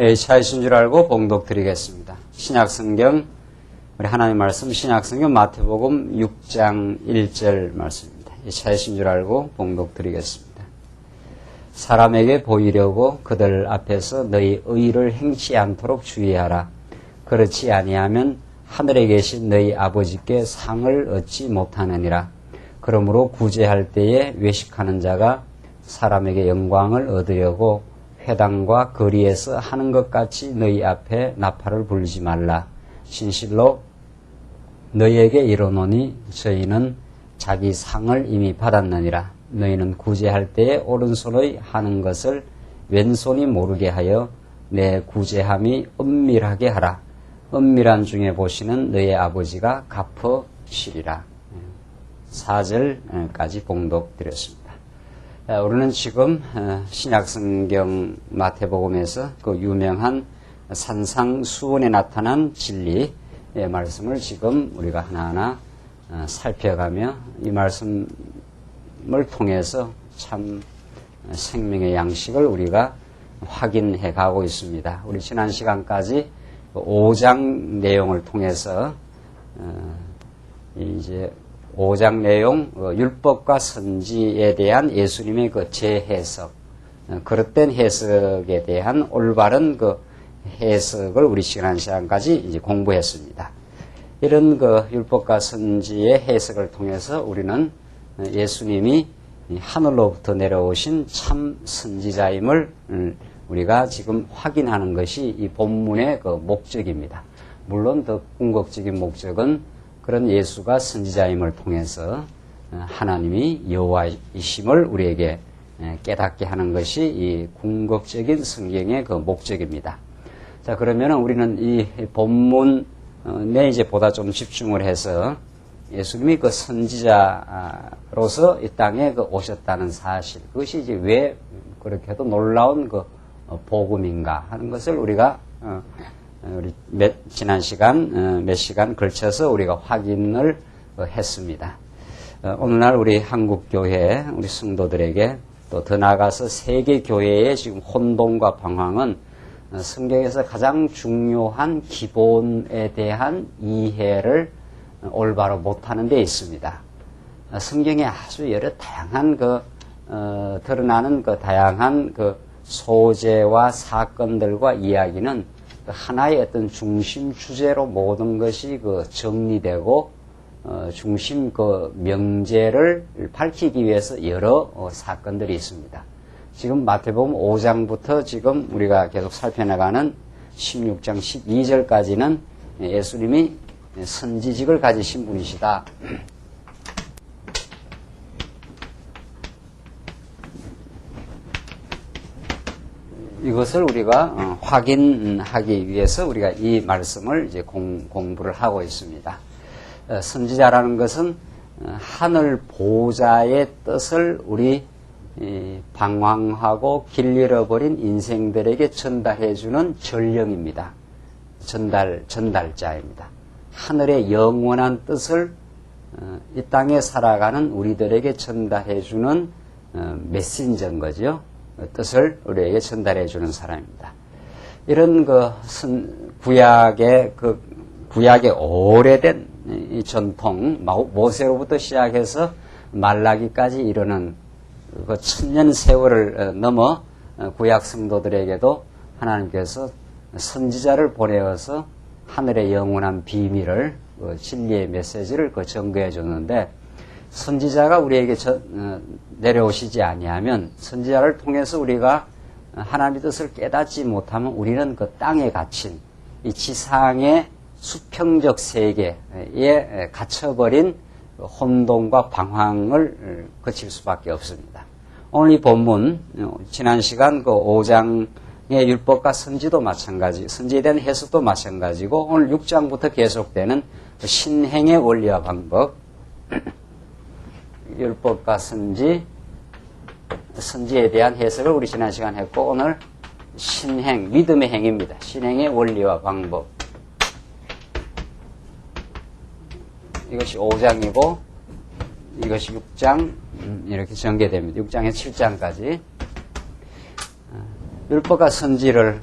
차이신 줄 알고 봉독 드리겠습니다. 신약성경, 우리 하나님 말씀 신약성경 마태복음 6장 1절 말씀입니다. 차이신 줄 알고 봉독 드리겠습니다. 사람에게 보이려고 그들 앞에서 너희 의를 행치 않도록 주의하라. 그렇지 아니하면 하늘에 계신 너희 아버지께 상을 얻지 못하느니라. 그러므로 구제할 때에 외식하는 자가 사람에게 영광을 얻으려고 회당과 거리에서 하는 것 같이 너희 앞에 나팔을 불지 말라. 진실로 너희에게 이르노니 저희는 자기 상을 이미 받았느니라. 너희는 구제할 때에 오른손의 하는 것을 왼손이 모르게 하여 내 구제함이 은밀하게 하라. 은밀한 중에 보시는 너희 아버지가 갚으시리라. 4절까지 봉독 드렸습니다. 우리는 지금 신약성경 마태복음에서 그 유명한 산상수훈에 나타난 진리의 말씀을 지금 우리가 하나하나 살펴가며 이 말씀을 통해서 참 생명의 양식을 우리가 확인해 가고 있습니다. 우리 지난 시간까지 5장 내용을 통해서 이제 5장 내용 율법과 선지에 대한 예수님의 그 재해석, 그릇된 해석에 대한 올바른 그 해석을 우리 지난 시간까지 이제 공부했습니다. 이런 그 율법과 선지의 해석을 통해서 우리는 예수님이 하늘로부터 내려오신 참 선지자임을 우리가 지금 확인하는 것이 이 본문의 그 목적입니다. 물론 더 궁극적인 목적은 그런 예수가 선지자임을 통해서 하나님이 여호와이심을 우리에게 깨닫게 하는 것이 이 궁극적인 성경의 그 목적입니다. 자, 그러면 우리는 이 본문에 이제 보다 좀 집중을 해서 예수님이 그 선지자로서 이 땅에 그 오셨다는 사실, 그것이 이제 왜 그렇게도 놀라운 그 복음인가 하는 것을 우리가 우리 지난 시간 몇 시간 걸쳐서 우리가 확인을 했습니다. 오늘날 우리 한국교회 우리 성도들에게 또 더 나아가서 세계 교회의 지금 혼돈과 방황은 성경에서 가장 중요한 기본에 대한 이해를 올바로 못하는 데 있습니다. 성경에 아주 여러 다양한 드러나는 그 다양한 그 소재와 사건들과 이야기는 하나의 어떤 중심 주제로 모든 것이 그 정리되고 중심 그 명제를 밝히기 위해서 여러 사건들이 있습니다. 지금 마태복음 5장부터 지금 우리가 계속 살펴나가는 16장 12절까지는 예수님이 선지직을 가지신 분이시다. 이것을 우리가 확인하기 위해서 우리가 이 말씀을 이제 공부를 하고 있습니다. 선지자라는 것은 하늘 보좌의 뜻을 우리 방황하고 길 잃어버린 인생들에게 전달해주는 전령입니다. 전달자입니다. 하늘의 영원한 뜻을 이 땅에 살아가는 우리들에게 전달해주는 메신저인 거죠. 뜻을 우리에게 전달해주는 사람입니다. 이런 구약의 오래된 이 전통, 모세로부터 시작해서 말라기까지 이르는 그 천년 세월을 넘어 구약 성도들에게도 하나님께서 선지자를 보내어서 하늘의 영원한 비밀을 진리의 메시지를 전거해 줬는데, 선지자가 우리에게 내려오시지 아니하면, 선지자를 통해서 우리가 하나님의 뜻을 깨닫지 못하면 우리는 그 땅에 갇힌 이 지상의 수평적 세계에 갇혀버린 혼돈과 방황을 거칠 수밖에 없습니다. 오늘 이 본문, 지난 시간 그 5장의 율법과 선지도 마찬가지, 선지에 대한 해석도 마찬가지고, 오늘 6장부터 계속되는 신행의 원리와 방법, 율법과 선지에 대한 해석을 우리 지난 시간 했고, 오늘 신행, 믿음의 행입니다. 신행의 원리와 방법. 이것이 5장이고 이것이 6장 이렇게 전개됩니다. 6장에서 7장까지 율법과 선지를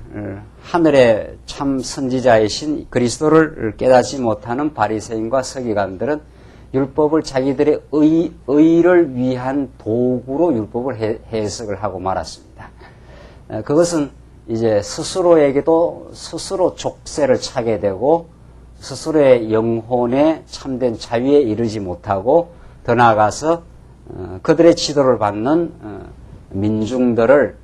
하늘의 참 선지자이신 그리스도를 깨닫지 못하는 바리새인과 서기관들은 율법을 자기들의 의를 위한 도구로 율법을 해석을 하고 말았습니다. 그것은 이제 스스로에게도 스스로 족쇄를 차게 되고 스스로의 영혼의 참된 자유에 이르지 못하고 더 나아가서 그들의 지도를 받는 민중들을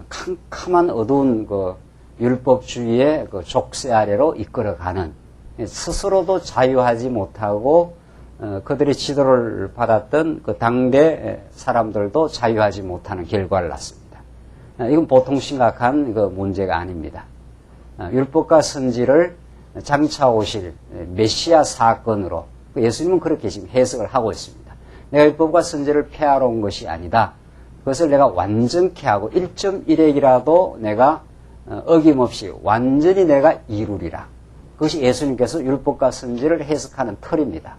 캄캄한 어두운 그 율법주의의 그 족쇄 아래로 이끌어가는, 스스로도 자유하지 못하고 그들의 지도를 받았던 그 당대 사람들도 자유하지 못하는 결과를 낳습니다. 이건 보통 심각한 그 문제가 아닙니다. 율법과 선지를 장차 오실 메시아 사건으로 예수님은 그렇게 지금 해석을 하고 있습니다. 내가 율법과 선지를 폐하러 온 것이 아니다. 그것을 내가 완전케 하고 1.1핵이라도 내가 어김없이 완전히 내가 이루리라. 그것이 예수님께서 율법과 선지를 해석하는 틀입니다.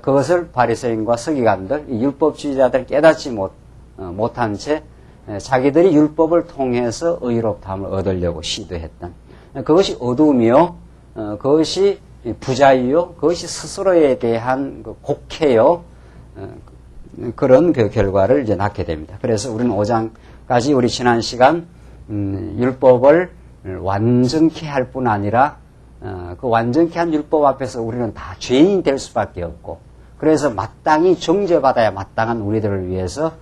그것을 바리새인과 서기관들, 율법주의자들 깨닫지 못한 채 자기들이 율법을 통해서 의롭다함을 얻으려고 시도했던, 그것이 어둠이요, 그것이 부자유요, 그것이 스스로에 대한 곡해요, 그런 그 결과를 이제 낳게 됩니다. 그래서 우리는 5장까지 우리 지난 시간 율법을 완전케 할 뿐 아니라 그 완전케 한 율법 앞에서 우리는 다 죄인이 될 수밖에 없고, 그래서 마땅히 정죄받아야 마땅한 우리들을 위해서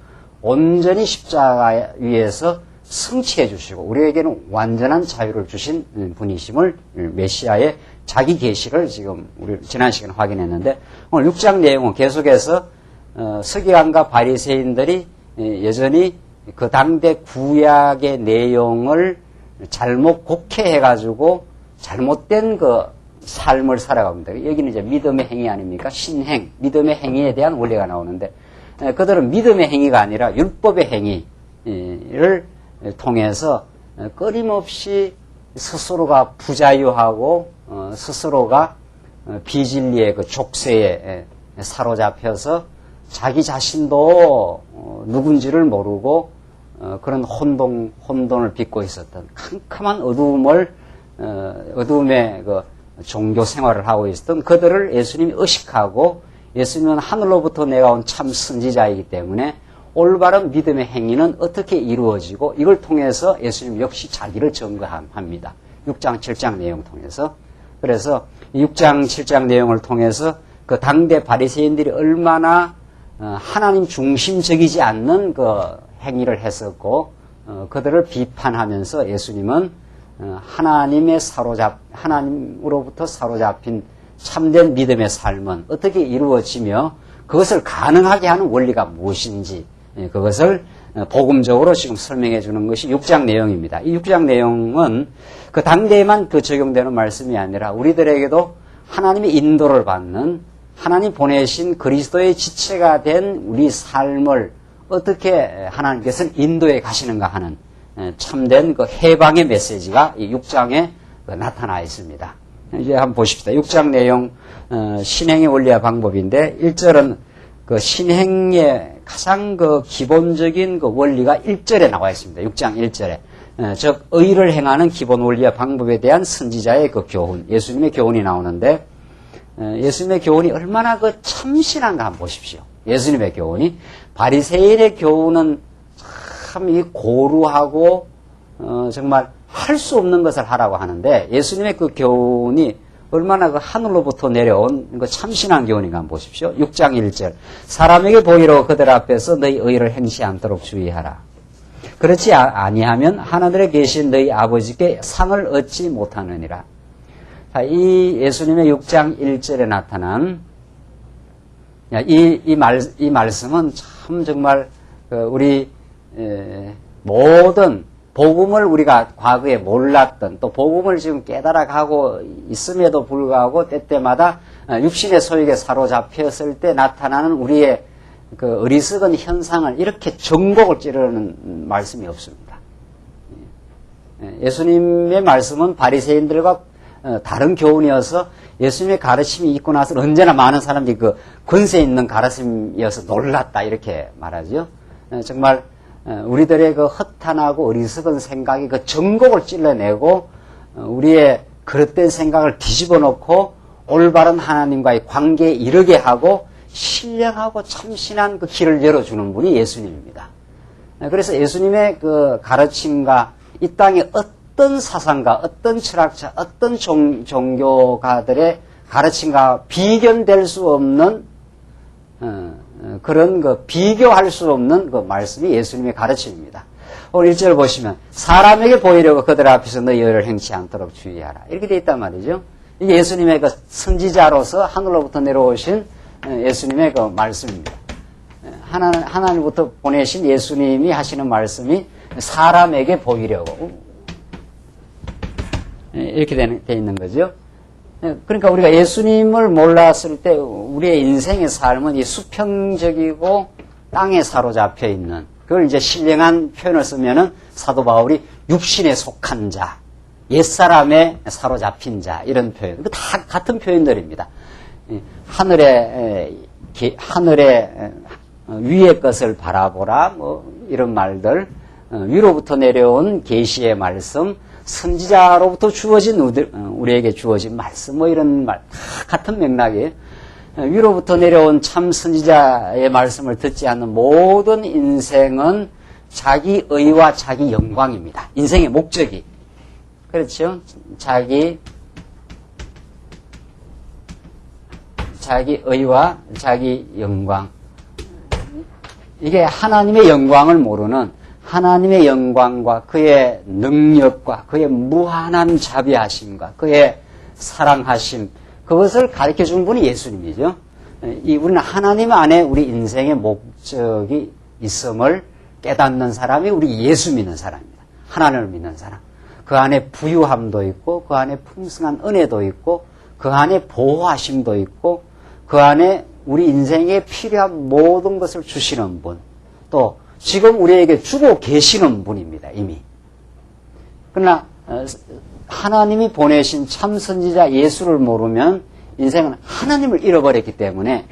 온전히 십자가 위에서 성취해 주시고 우리에게는 완전한 자유를 주신 분이심을, 메시아의 자기 계시를 지금 우리 지난 시간에 확인했는데, 오늘 6장 내용은 계속해서 서기관과 바리새인들이 여전히 그 당대 구약의 내용을 잘못 곡해해가지고 잘못된 그 삶을 살아갑니다. 여기는 이제 믿음의 행위 아닙니까? 신행, 믿음의 행위에 대한 원리가 나오는데, 그들은 믿음의 행위가 아니라 율법의 행위를 통해서 끊임없이 스스로가 부자유하고 스스로가 비진리의 그 족쇄에 사로잡혀서 자기 자신도 누군지를 모르고 그런 혼돈을 빚고 있었던 캄캄한 어두움의 그 종교 생활을 하고 있었던 그들을 예수님이 의식하고, 예수님은 하늘로부터 내려온 참 선지자이기 때문에 올바른 믿음의 행위는 어떻게 이루어지고, 이걸 통해서 예수님 역시 자기를 증거합니다. 6장, 7장 내용 통해서. 그래서 6장, 7장 내용을 통해서 그 당대 바리새인들이 얼마나 하나님 중심적이지 않는 그 행위를 했었고, 그들을 비판하면서 예수님은 하나님으로부터 사로잡힌 참된 믿음의 삶은 어떻게 이루어지며 그것을 가능하게 하는 원리가 무엇인지, 그것을 복음적으로 지금 설명해 주는 것이 6장 내용입니다. 이 6장 내용은 그 당대에만 그 적용되는 말씀이 아니라 우리들에게도 하나님의 인도를 받는, 하나님 보내신 그리스도의 지체가 된 우리 삶을 어떻게 하나님께서는 인도해 가시는가 하는 참된 그 해방의 메시지가 이 6장에 나타나 있습니다. 이제 한번 보십시다. 6장 내용, 신행의 원리와 방법인데, 1절은 그 신행의 가장 그 기본적인 그 원리가 1절에 나와 있습니다. 6장 1절에. 즉, 의를 행하는 기본 원리와 방법에 대한 선지자의 그 교훈, 예수님의 교훈이 나오는데, 예수님의 교훈이 얼마나 그 참신한가 한번 보십시오. 예수님의 교훈이. 바리새인의 교훈은 참 이 고루하고 정말 할 수 없는 것을 하라고 하는데, 예수님의 그 교훈이 얼마나 그 하늘로부터 내려온 그 참신한 교훈인가 한번 보십시오. 6장 1절. 사람에게 보이러 그들 앞에서 너희 의를 행치 않도록 주의하라. 그렇지 아니하면 하늘에 계신 너희 아버지께 상을 얻지 못하느니라. 자, 이 예수님의 6장 1절에 나타난 이 말씀은 참 정말 우리 모든 복음을 우리가 과거에 몰랐던, 또 복음을 지금 깨달아가고 있음에도 불구하고 때때마다 육신의 소욕에 사로잡혔을 때 나타나는 우리의 그 어리석은 현상을 이렇게 전곡을 찌르는 말씀이 없습니다. 예수님의 말씀은 바리새인들과 다른 교훈이어서 예수님의 가르침이 있고 나서 언제나 많은 사람들이 그 권세 있는 가르침이어서 놀랐다 이렇게 말하죠. 정말 우리들의 그 허탄하고 어리석은 생각이 그 전곡을 찔러내고 우리의 그릇된 생각을 뒤집어 놓고 올바른 하나님과의 관계에 이르게 하고 신령하고 참신한 그 길을 열어주는 분이 예수님입니다. 그래서 예수님의 그 가르침과 이 땅의 어떤 사상가, 어떤 철학자, 어떤 종교가들의 가르침과 비견될 수 없는 그런 그 비교할 수 없는 그 말씀이 예수님의 가르침입니다. 오늘 1절 보시면 사람에게 보이려고 그들 앞에서 너희 의를 행치 않도록 주의하라. 이렇게 되어 있단 말이죠. 이게 예수님의 그 선지자로서 하늘로부터 내려오신 예수님의 그 말씀입니다. 하나님부터 보내신 예수님이 하시는 말씀이 사람에게 보이려고 이렇게 돼 있는 거죠. 그러니까 우리가 예수님을 몰랐을 때 우리의 인생의 삶은 이 수평적이고 땅에 사로잡혀 있는, 그걸 이제 신령한 표현을 쓰면은 사도 바울이 육신에 속한 자, 옛사람에 사로잡힌 자, 이런 표현. 다 같은 표현들입니다. 하늘의 위의 것을 바라보라, 뭐 이런 말들, 위로부터 내려온 계시의 말씀, 선지자로부터 주어진 우리에게 주어진 말씀, 뭐 이런 말, 다 같은 맥락이에요. 위로부터 내려온 참 선지자의 말씀을 듣지 않는 모든 인생은 자기 의와 자기 영광입니다. 인생의 목적이. 그렇죠? 자기 의와 자기 영광. 이게 하나님의 영광을 모르는, 하나님의 영광과 그의 능력과 그의 무한한 자비하심과 그의 사랑하심, 그것을 가르쳐 준 분이 예수님이죠. 우리는 하나님 안에 우리 인생의 목적이 있음을 깨닫는 사람이 우리 예수 믿는 사람입니다. 하나님을 믿는 사람. 그 안에 부유함도 있고, 그 안에 풍성한 은혜도 있고, 그 안에 보호하심도 있고, 그 안에 우리 인생에 필요한 모든 것을 주시는 분, 또 지금 우리에게 주고 계시는 분입니다. 이미. 그러나 하나님이 보내신 참 선지자 예수를 모르면 인생은 하나님을 잃어버렸기 때문에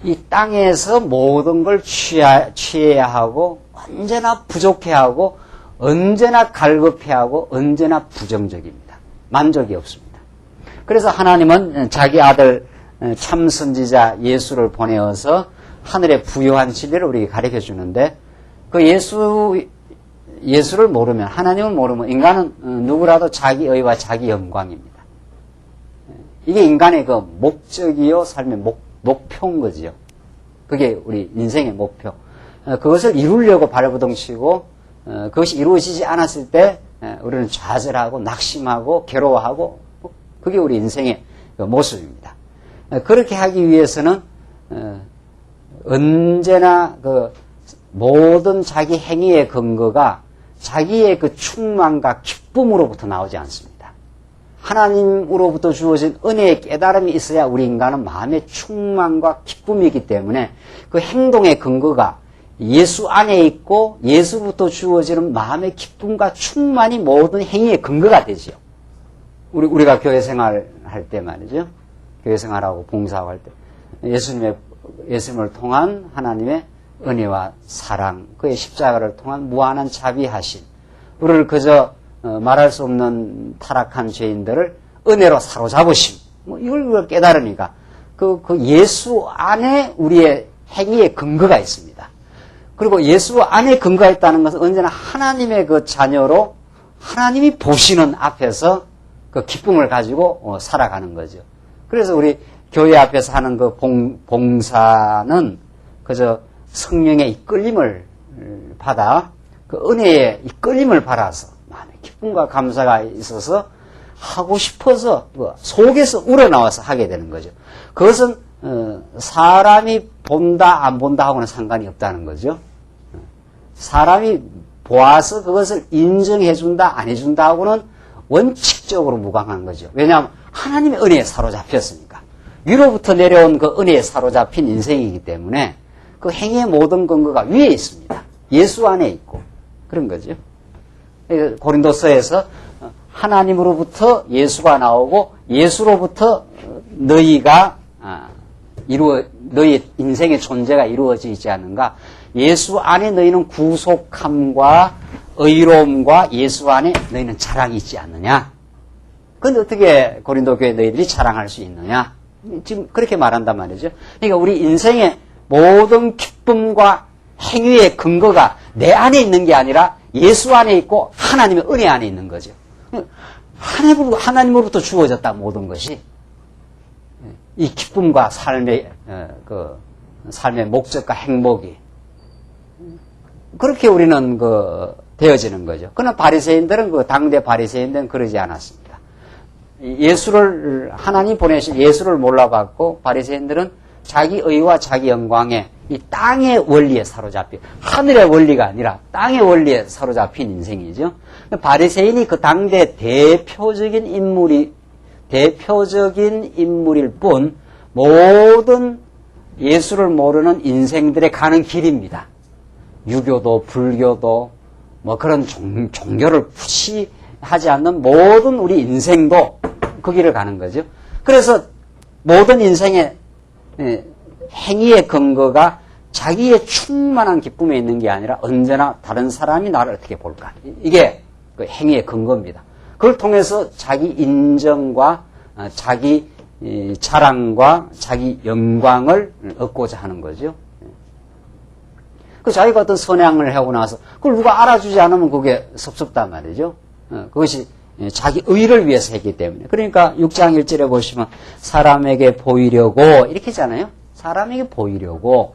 이 땅에서 모든 걸 취해야 하고, 언제나 부족해하고, 언제나 갈급해하고, 언제나 부정적입니다. 만족이 없습니다. 그래서 하나님은 자기 아들 참 선지자 예수를 보내어서 하늘의 부유한 진리를 우리에게 가르쳐 주는데, 그 예수를 모르면, 하나님을 모르면 인간은 누구라도 자기 의와 자기 영광입니다. 이게 인간의 그 목적이요, 삶의 목표인 거지요. 그게 우리 인생의 목표. 그것을 이루려고 발버둥치고, 그것이 이루어지지 않았을 때 우리는 좌절하고 낙심하고 괴로워하고, 그게 우리 인생의 모습입니다. 그렇게 하기 위해서는 언제나 그 모든 자기 행위의 근거가 자기의 그 충만과 기쁨으로부터 나오지 않습니다. 하나님으로부터 주어진 은혜의 깨달음이 있어야 우리 인간은 마음의 충만과 기쁨이기 때문에 그 행동의 근거가 예수 안에 있고, 예수부터 주어지는 마음의 기쁨과 충만이 모든 행위의 근거가 되죠. 우리가 교회 생활할 때 말이죠. 교회 생활하고 봉사하고 할 때 예수님을 통한 하나님의 은혜와 사랑, 그의 십자가를 통한 무한한 자비하심, 우리를 그저 말할 수 없는 타락한 죄인들을 은혜로 사로잡으심, 뭐 이걸 깨달으니까 그 예수 안에 우리의 행위의 근거가 있습니다. 그리고 예수 안에 근거가 있다는 것은 언제나 하나님의 그 자녀로 하나님이 보시는 앞에서 그 기쁨을 가지고 살아가는 거죠. 그래서 우리 교회 앞에서 하는 그 봉사는 그저 성령의 이끌림을 받아, 그 은혜의 이끌림을 받아서 마음의 기쁨과 감사가 있어서 하고 싶어서 속에서 우러나와서 하게 되는 거죠. 그것은 사람이 본다 안 본다 하고는 상관이 없다는 거죠. 사람이 보아서 그것을 인정해 준다 안 해준다 하고는 원칙적으로 무관한 거죠. 왜냐하면 하나님의 은혜에 사로잡혔으니까. 위로부터 내려온 그 은혜에 사로잡힌 인생이기 때문에 그 행위의 모든 근거가 위에 있습니다. 예수 안에 있고 그런 거죠. 고린도서에서 하나님으로부터 예수가 나오고 예수로부터 너희가 너희 인생의 존재가 이루어지지 않는가. 예수 안에 너희는 구속함과 의로움과 예수 안에 너희는 자랑이 있지 않느냐. 근데 어떻게 고린도 교회 너희들이 자랑할 수 있느냐? 지금 그렇게 말한단 말이죠. 그러니까 우리 인생의 모든 기쁨과 행위의 근거가 내 안에 있는 게 아니라 예수 안에 있고 하나님의 은혜 안에 있는 거죠. 하나님으로부터 주어졌다, 모든 것이. 이 기쁨과 삶의, 삶의 목적과 행복이. 그렇게 우리는 되어지는 거죠. 그러나 바리새인들은 당대 바리새인들은 그러지 않았습니다. 하나님 보내신 예수를 몰라봤고, 바리새인들은 자기 의와 자기 영광에 이 땅의 원리에 사로잡힌, 하늘의 원리가 아니라 땅의 원리에 사로잡힌 인생이죠. 바리새인이 그 당대 대표적인 인물일 뿐, 모든 예수를 모르는 인생들의 가는 길입니다. 유교도 불교도 그런 종교를 푸시하지 않는 모든 우리 인생도 그 길을 가는 거죠. 그래서 모든 인생의 행위의 근거가 자기의 충만한 기쁨에 있는 게 아니라 언제나 다른 사람이 나를 어떻게 볼까. 이게 그 행위의 근거입니다. 그걸 통해서 자기 인정과 자기 자랑과 자기 영광을 얻고자 하는 거죠. 자기가 어떤 선행을 하고 나서 그걸 누가 알아주지 않으면 그게 섭섭단 말이죠. 그것이 자기 의를 위해서 했기 때문에. 그러니까 6장 1절에 보시면 사람에게 보이려고 이렇게 하잖아요. 사람에게 보이려고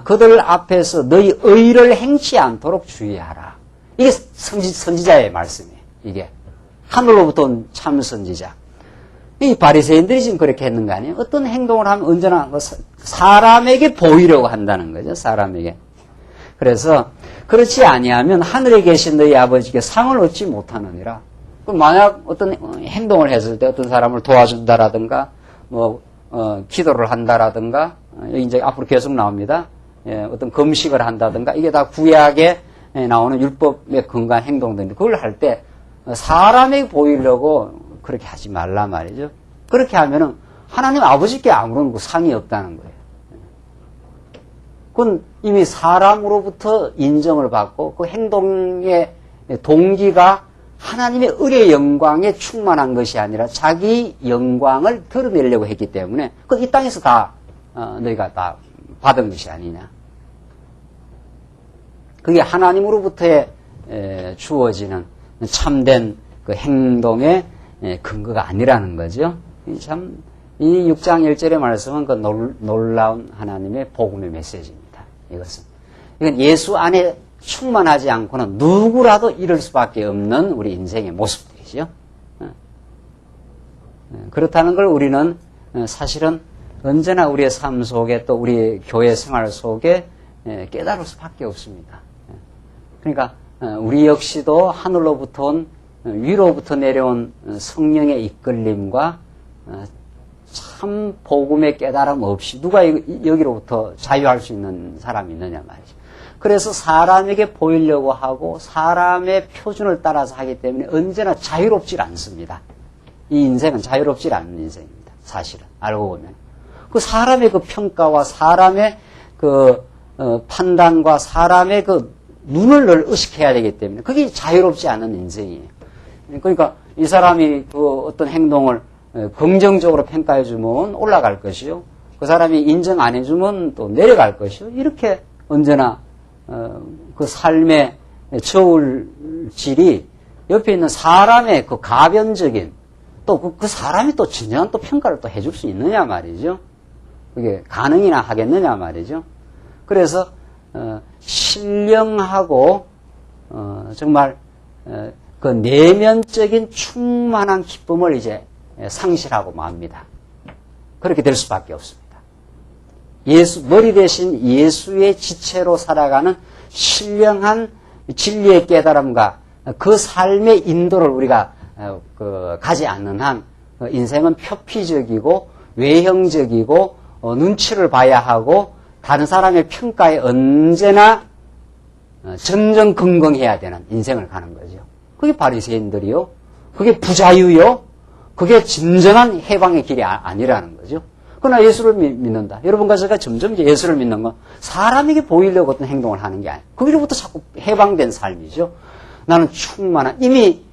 그들 앞에서 너희 의를 행치 않도록 주의하라. 이게 선지자의 말씀이에요. 이게 하늘로부터 온 참 선지자. 이 바리새인들이 지금 그렇게 했는 거 아니에요? 어떤 행동을 하면 언제나 사람에게 보이려고 한다는 거죠. 사람에게. 그래서 그렇지 아니하면 하늘에 계신 너희 아버지께 상을 얻지 못하느니라. 그럼 만약 어떤 행동을 했을 때 어떤 사람을 도와준다라든가 기도를 한다라든가 이제 앞으로 계속 나옵니다. 어떤 금식을 한다든가 이게 다 구약에 나오는 율법에 근거한 행동들인데 그걸 할 때 사람에게 보이려고 그렇게 하지 말라 말이죠. 그렇게 하면은 하나님 아버지께 아무런 상이 없다는 거예요. 그건 이미 사람으로부터 인정을 받고 그 행동의 동기가 하나님의 의의 영광에 충만한 것이 아니라 자기 영광을 드러내려고 했기 때문에 그건 이 땅에서 다 너희가 다 받은 것이 아니냐. 그게 하나님으로부터 주어지는 참된 그 행동의 근거가 아니라는 거죠. 참, 이 6장 1절의 말씀은 그 놀라운 하나님의 복음의 메시지입니다. 이건 예수 안에 충만하지 않고는 누구라도 이럴 수밖에 없는 우리 인생의 모습들이죠. 그렇다는 걸 우리는 사실은 언제나 우리의 삶 속에 또 우리 교회 생활 속에 깨달을 수밖에 없습니다. 그러니까 우리 역시도 하늘로부터 온 위로부터 내려온 성령의 이끌림과 참 복음의 깨달음 없이 누가 여기로부터 자유할 수 있는 사람이 있느냐 말이죠. 그래서 사람에게 보이려고 하고 사람의 표준을 따라서 하기 때문에 언제나 자유롭질 않습니다. 이 인생은 자유롭질 않는 인생입니다. 사실은 알고 보면 그 사람의 그 평가와 사람의 그 판단과 사람의 그 눈을 늘 의식해야 되기 때문에 그게 자유롭지 않은 인생이에요. 그러니까 이 사람이 그 어떤 행동을 긍정적으로 평가해 주면 올라갈 것이요. 그 사람이 인정 안 해주면 또 내려갈 것이요. 이렇게 언제나 그 삶의 저울질이 옆에 있는 사람의 그 가변적인 또 그 사람이 또 진정한 또 평가를 또 해줄 수 있느냐 말이죠. 그게 가능이나 하겠느냐 말이죠. 그래서 신령하고 정말 그 내면적인 충만한 기쁨을 이제 상실하고 맙니다. 그렇게 될 수밖에 없습니다. 머리 대신 예수의 지체로 살아가는 신령한 진리의 깨달음과 그 삶의 인도를 우리가 가지 않는 한 인생은 표피적이고 외형적이고 눈치를 봐야 하고 다른 사람의 평가에 언제나 전전긍긍해야 되는 인생을 가는 거죠. 그게 바리새인들이요. 그게 부자유요. 그게 진정한 해방의 길이 아니라는 거죠. 그러나 예수를 믿는다. 여러분과 제가 점점 예수를 믿는 건 사람에게 보이려고 어떤 행동을 하는 게 아니에요. 거기로부터 자꾸 해방된 삶이죠. 나는 충만한 이미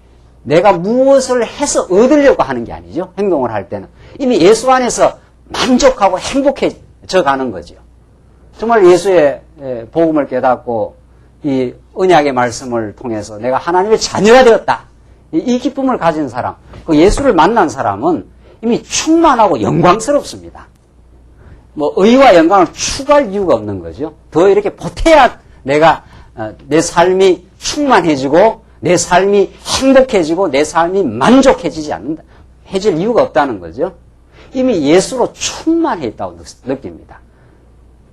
내가 무엇을 해서 얻으려고 하는 게 아니죠. 행동을 할 때는. 이미 예수 안에서 만족하고 행복해져 가는 거죠. 정말 예수의 복음을 깨닫고 이 언약의 말씀을 통해서 내가 하나님의 자녀가 되었다. 이 기쁨을 가진 사람, 그 예수를 만난 사람은 이미 충만하고 영광스럽습니다. 뭐 의와 영광을 추구할 이유가 없는 거죠. 더 이렇게 보태야 내가 내 삶이 충만해지고 내 삶이 행복해지고 내 삶이 만족해지지 않는다. 해질 이유가 없다는 거죠. 이미 예수로 충만해 있다고 느낍니다.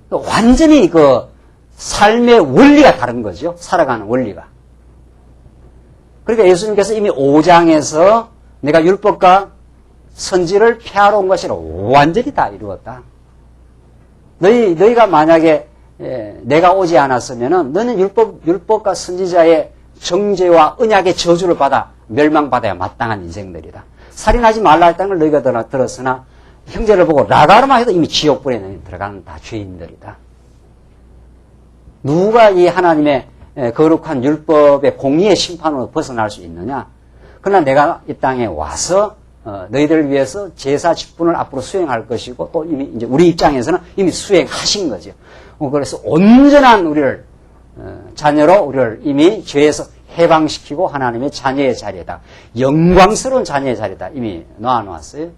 완전히 그 삶의 원리가 다른 거죠. 살아가는 원리가. 그러니까 예수님께서 이미 5장에서 내가 율법과 선지를 폐하러 온 것이라 완전히 다 이루었다. 너희가 만약에 내가 오지 않았으면은 너는 율법과 선지자의 정죄와 언약의 저주를 받아 멸망받아야 마땅한 인생들이다. 살인하지 말라 했다는 걸 너희가 들었으나 형제를 보고 라가르마 해도 이미 지옥불에 들어가는 다 죄인들이다. 누가 이 하나님의 거룩한 율법의 공의의 심판으로 벗어날 수 있느냐? 그러나 내가 이 땅에 와서 너희들을 위해서 제사 직분을 앞으로 수행할 것이고 또 이미 이제 우리 입장에서는 이미 수행하신 거죠. 그래서 온전한 우리를 자녀로 우리를 이미 죄에서 해방시키고 하나님의 자녀의 자리에다 영광스러운 자녀의 자리에다 이미 놓아놓았어요.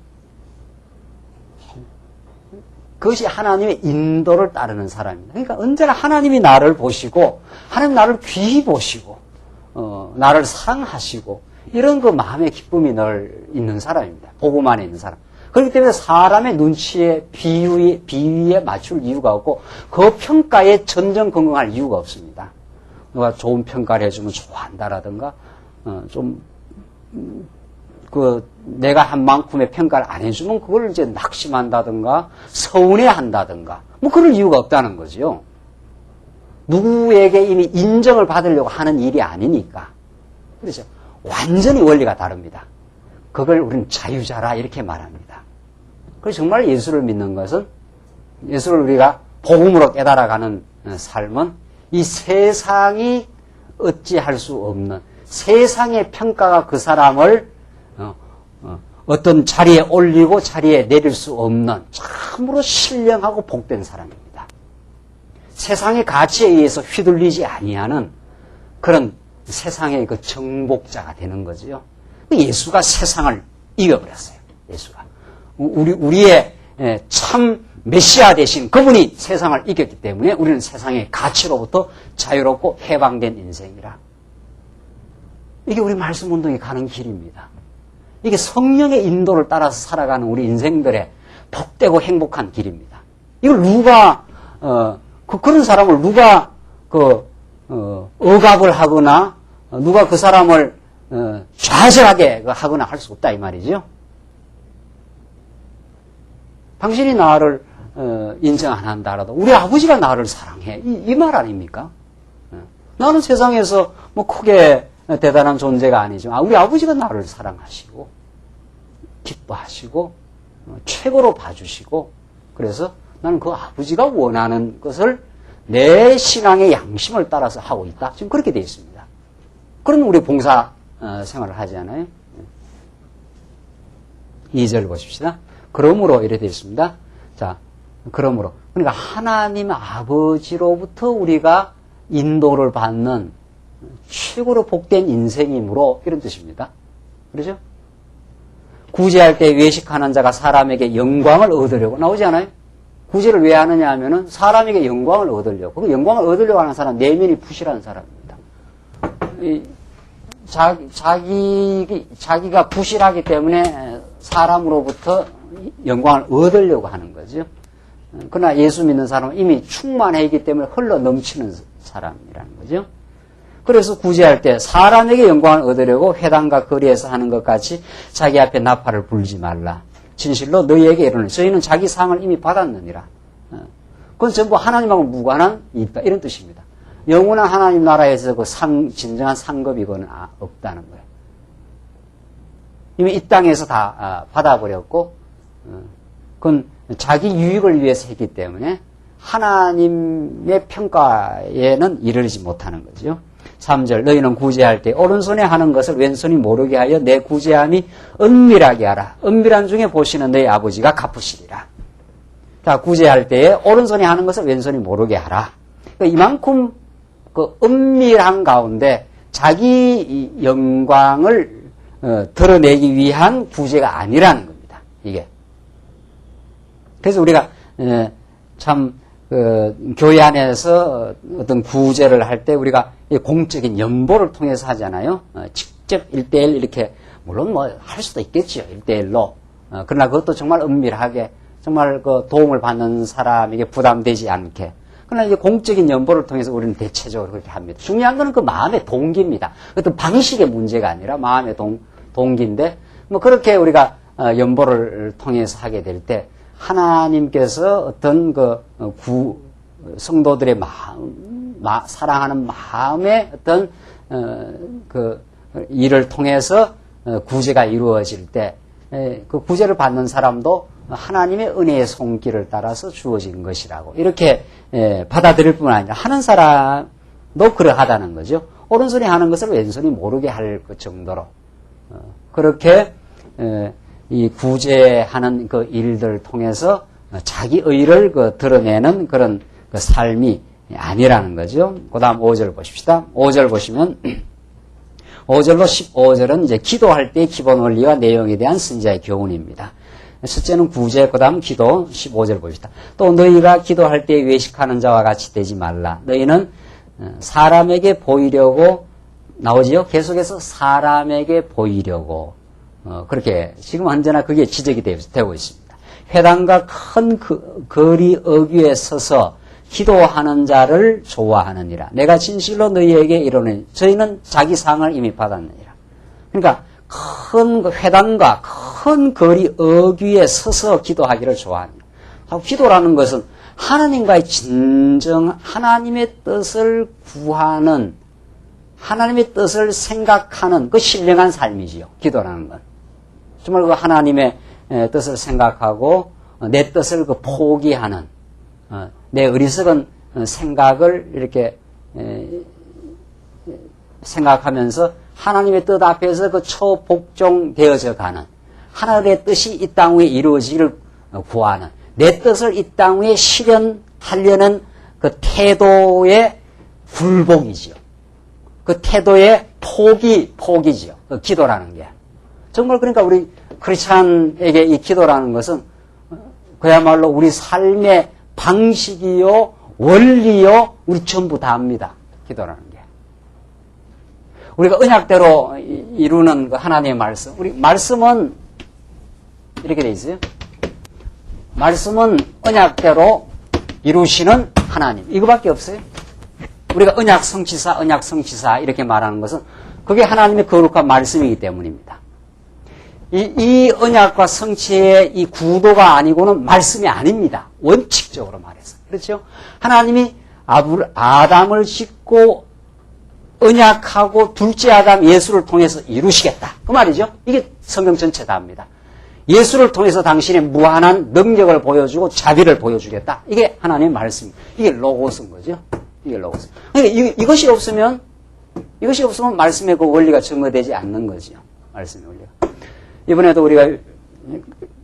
그것이 하나님의 인도를 따르는 사람입니다. 그러니까 언제나 하나님이 나를 보시고 하나님 나를 귀히 보시고 나를 사랑하시고 이런 그 마음의 기쁨이 늘 있는 사람입니다. 복음 안에 있는 사람. 그렇기 때문에 사람의 눈치에 비위에 맞출 이유가 없고 그 평가에 전전긍긍할 이유가 없습니다. 누가 좋은 평가를 해주면 좋아한다라든가 내가 한 만큼의 평가를 안 해주면 그걸 이제 낙심한다든가 서운해한다든가 뭐 그럴 이유가 없다는 거죠. 누구에게 이미 인정을 받으려고 하는 일이 아니니까. 그렇죠. 완전히 원리가 다릅니다. 그걸 우리는 자유자라 이렇게 말합니다. 그래서 정말 예수를 믿는 것은 예수를 우리가 복음으로 깨달아가는 삶은 이 세상이 어찌할 수 없는 세상의 평가가 그 사람을 어떤 자리에 올리고 자리에 내릴 수 없는 참으로 신령하고 복된 사람입니다. 세상의 가치에 의해서 휘둘리지 아니하는 그런 세상의 그 정복자가 되는 거죠. 예수가 세상을 이겨버렸어요. 예수가. 우리의 참 메시아 되신 그분이 세상을 이겼기 때문에 우리는 세상의 가치로부터 자유롭고 해방된 인생이라. 이게 우리 말씀 운동에 가는 길입니다. 이게 성령의 인도를 따라서 살아가는 우리 인생들의 복되고 행복한 길입니다. 이걸 누가 그런 사람을 누가 억압을 하거나 누가 그 사람을 좌절하게 하거나 할 수 없다 이 말이죠. 당신이 나를 인정 안 한다라도 우리 아버지가 나를 사랑해 이 말 아닙니까? 나는 세상에서 뭐 크게 대단한 존재가 아니지만 우리 아버지가 나를 사랑하시고 기뻐하시고 최고로 봐주시고 그래서 나는 그 아버지가 원하는 것을 내 신앙의 양심을 따라서 하고 있다. 지금 그렇게 되어 있습니다. 그럼 우리 봉사 생활을 하지 않아요? 2절 보십시다. 그러므로 이렇게 되어 있습니다. 자, 그러므로 그러니까 하나님 아버지로부터 우리가 인도를 받는 최고로 복된 인생이므로 이런 뜻입니다. 그렇죠? 구제할 때 외식하는 자가 사람에게 영광을 얻으려고 나오지 않아요? 구제를 왜 하느냐 하면은 사람에게 영광을 얻으려고. 그 영광을 얻으려고 하는 사람 내면이 부실한 사람입니다. 자기가 부실하기 때문에 사람으로부터 영광을 얻으려고 하는 거죠. 그러나 예수 믿는 사람은 이미 충만해 있기 때문에 흘러 넘치는 사람이라는 거죠. 그래서 구제할 때 사람에게 영광을 얻으려고 회당과 거리에서 하는 것 같이 자기 앞에 나팔을 불지 말라. 진실로 너희에게 이르노니 저희는 자기 상을 이미 받았느니라. 그건 전부 하나님하고 무관한 있다 이런 뜻입니다. 영원한 하나님 나라에서 그 진정한 상급이 그건 없다는 거예요. 이미 이 땅에서 다 받아버렸고 그건 자기 유익을 위해서 했기 때문에 하나님의 평가에는 이르지 못하는 거죠. 3절 너희는 구제할 때 오른손에 하는 것을 왼손이 모르게 하여 내 구제함이 은밀하게 하라. 은밀한 중에 보시는 너희 아버지가 갚으시리라. 자, 구제할 때에 오른손이 하는 것을 왼손이 모르게 하라. 이만큼 그 은밀한 가운데 자기 영광을 드러내기 위한 구제가 아니라는 겁니다. 이게. 그래서 우리가 참 교회 안에서 어떤 구제를 할 때 우리가 공적인 연보를 통해서 하잖아요. 직접 1대1 이렇게 물론 뭐 할 수도 있겠죠. 1대1로. 그러나 그것도 정말 은밀하게 정말 그 도움을 받는 사람에게 부담되지 않게. 그러나 이제 공적인 연보를 통해서 우리는 대체적으로 그렇게 합니다. 중요한 거는 그 마음의 동기입니다. 어떤 방식의 문제가 아니라 마음의 동기인데 뭐 그렇게 우리가 연보를 통해서 하게 될 때 하나님께서 어떤 그 성도들의 사랑하는 마음의 어떤 그 일을 통해서 구제가 이루어질 때 그 구제를 받는 사람도 하나님의 은혜의 손길을 따라서 주어진 것이라고 이렇게 받아들일 뿐 아니라 하는 사람도 그러하다는 거죠. 오른손이 하는 것을 왼손이 모르게 할 그 정도로 그렇게 이 구제하는 그 일들 통해서 자기 의를 그 드러내는 그런 그 삶이 아니라는 거죠. 그 다음 5절 보십시다. 5절 보시면 5절로 15절은 이제 기도할 때의 기본 원리와 내용에 대한 선지자의 교훈입니다. 첫째는 구제, 그 다음 기도, 15절 보십시다. 또 너희가 기도할 때 외식하는 자와 같이 되지 말라. 너희는 사람에게 보이려고 나오지요. 계속해서 사람에게 보이려고 그렇게 지금 언제나 그게 지적이 되고 있습니다. 회당과 큰 거리 어귀에 서서 기도하는 자를 좋아하느니라. 내가 진실로 너희에게 이르노니 저희는 자기 상을 이미 받았느니라. 그러니까 큰 회당과 큰 거리 어귀에 서서 기도하기를 좋아합니다. 기도라는 것은 하나님과의 진정 하나님의 뜻을 구하는 하나님의 뜻을 생각하는 그 신령한 삶이지요. 기도라는 건. 정말 그 하나님의 뜻을 생각하고 내 뜻을 그 포기하는 내 어리석은 생각을 이렇게 생각하면서 하나님의 뜻 앞에서 그 초복종되어져 가는 하나님의 뜻이 이 땅 위에 이루어지기를 구하는 내 뜻을 이 땅 위에 실현하려는 그 태도의 굴복이지요. 그 태도의 포기지요. 그 기도라는 게. 정말 그러니까 우리 크리스찬에게 이 기도라는 것은 그야말로 우리 삶의 방식이요, 원리요, 우리 전부 다입니다. 기도라는 게. 우리가 언약대로 이루는 그 하나님의 말씀. 우리 말씀은 이렇게 돼 있어요. 말씀은 언약대로 이루시는 하나님. 이거밖에 없어요. 우리가 언약 성취사 이렇게 말하는 것은 그게 하나님의 거룩한 말씀이기 때문입니다. 이 언약과 성취의 이 구도가 아니고는 말씀이 아닙니다. 원칙적으로 말해서. 그렇죠? 하나님이 아담을 짓고 언약하고 둘째 아담 예수를 통해서 이루시겠다. 그 말이죠. 이게 성경 전체 다입니다. 예수를 통해서 당신의 무한한 능력을 보여주고 자비를 보여주겠다. 이게 하나님의 말씀입니다. 이게 로고스인 거죠. 이게 로고스. 그러니까 이것이 없으면 말씀의 그 원리가 증거되지 않는 거죠. 말씀의 원리가. 이번에도 우리가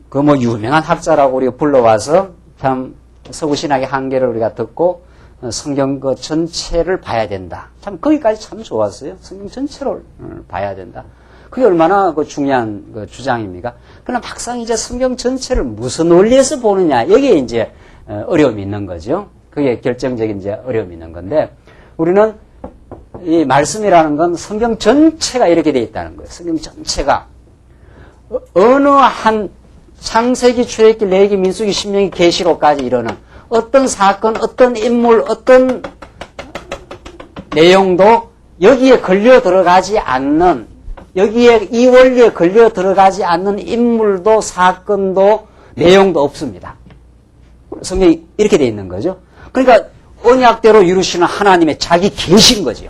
그 뭐 유명한 학자라고 우리가 불러와서 참 서구신학의 한계를 우리가 듣고 성경 그 전체를 봐야 된다. 참 거기까지 참 좋았어요. 성경 전체를 봐야 된다. 그게 얼마나 그 중요한 그 주장입니까? 그러나 막상 이제 성경 전체를 무슨 원리에서 보느냐 여기에 이제 어려움이 있는 거죠. 그게 결정적인 이제 어려움이 있는 건데 우리는 이 말씀이라는 건 성경 전체가 이렇게 돼 있다는 거예요. 성경 전체가 어느 한 창세기, 출애굽기, 레위기, 민수기, 신명기, 계시록까지 이르는 어떤 사건, 어떤 인물, 어떤 내용도 여기에 걸려 들어가지 않는 여기에 이 원리에 걸려 들어가지 않는 인물도 사건도 내용도 없습니다. 성경이 이렇게 돼 있는 거죠. 그러니까 언약대로 이루시는 하나님의 자기 계신 거죠.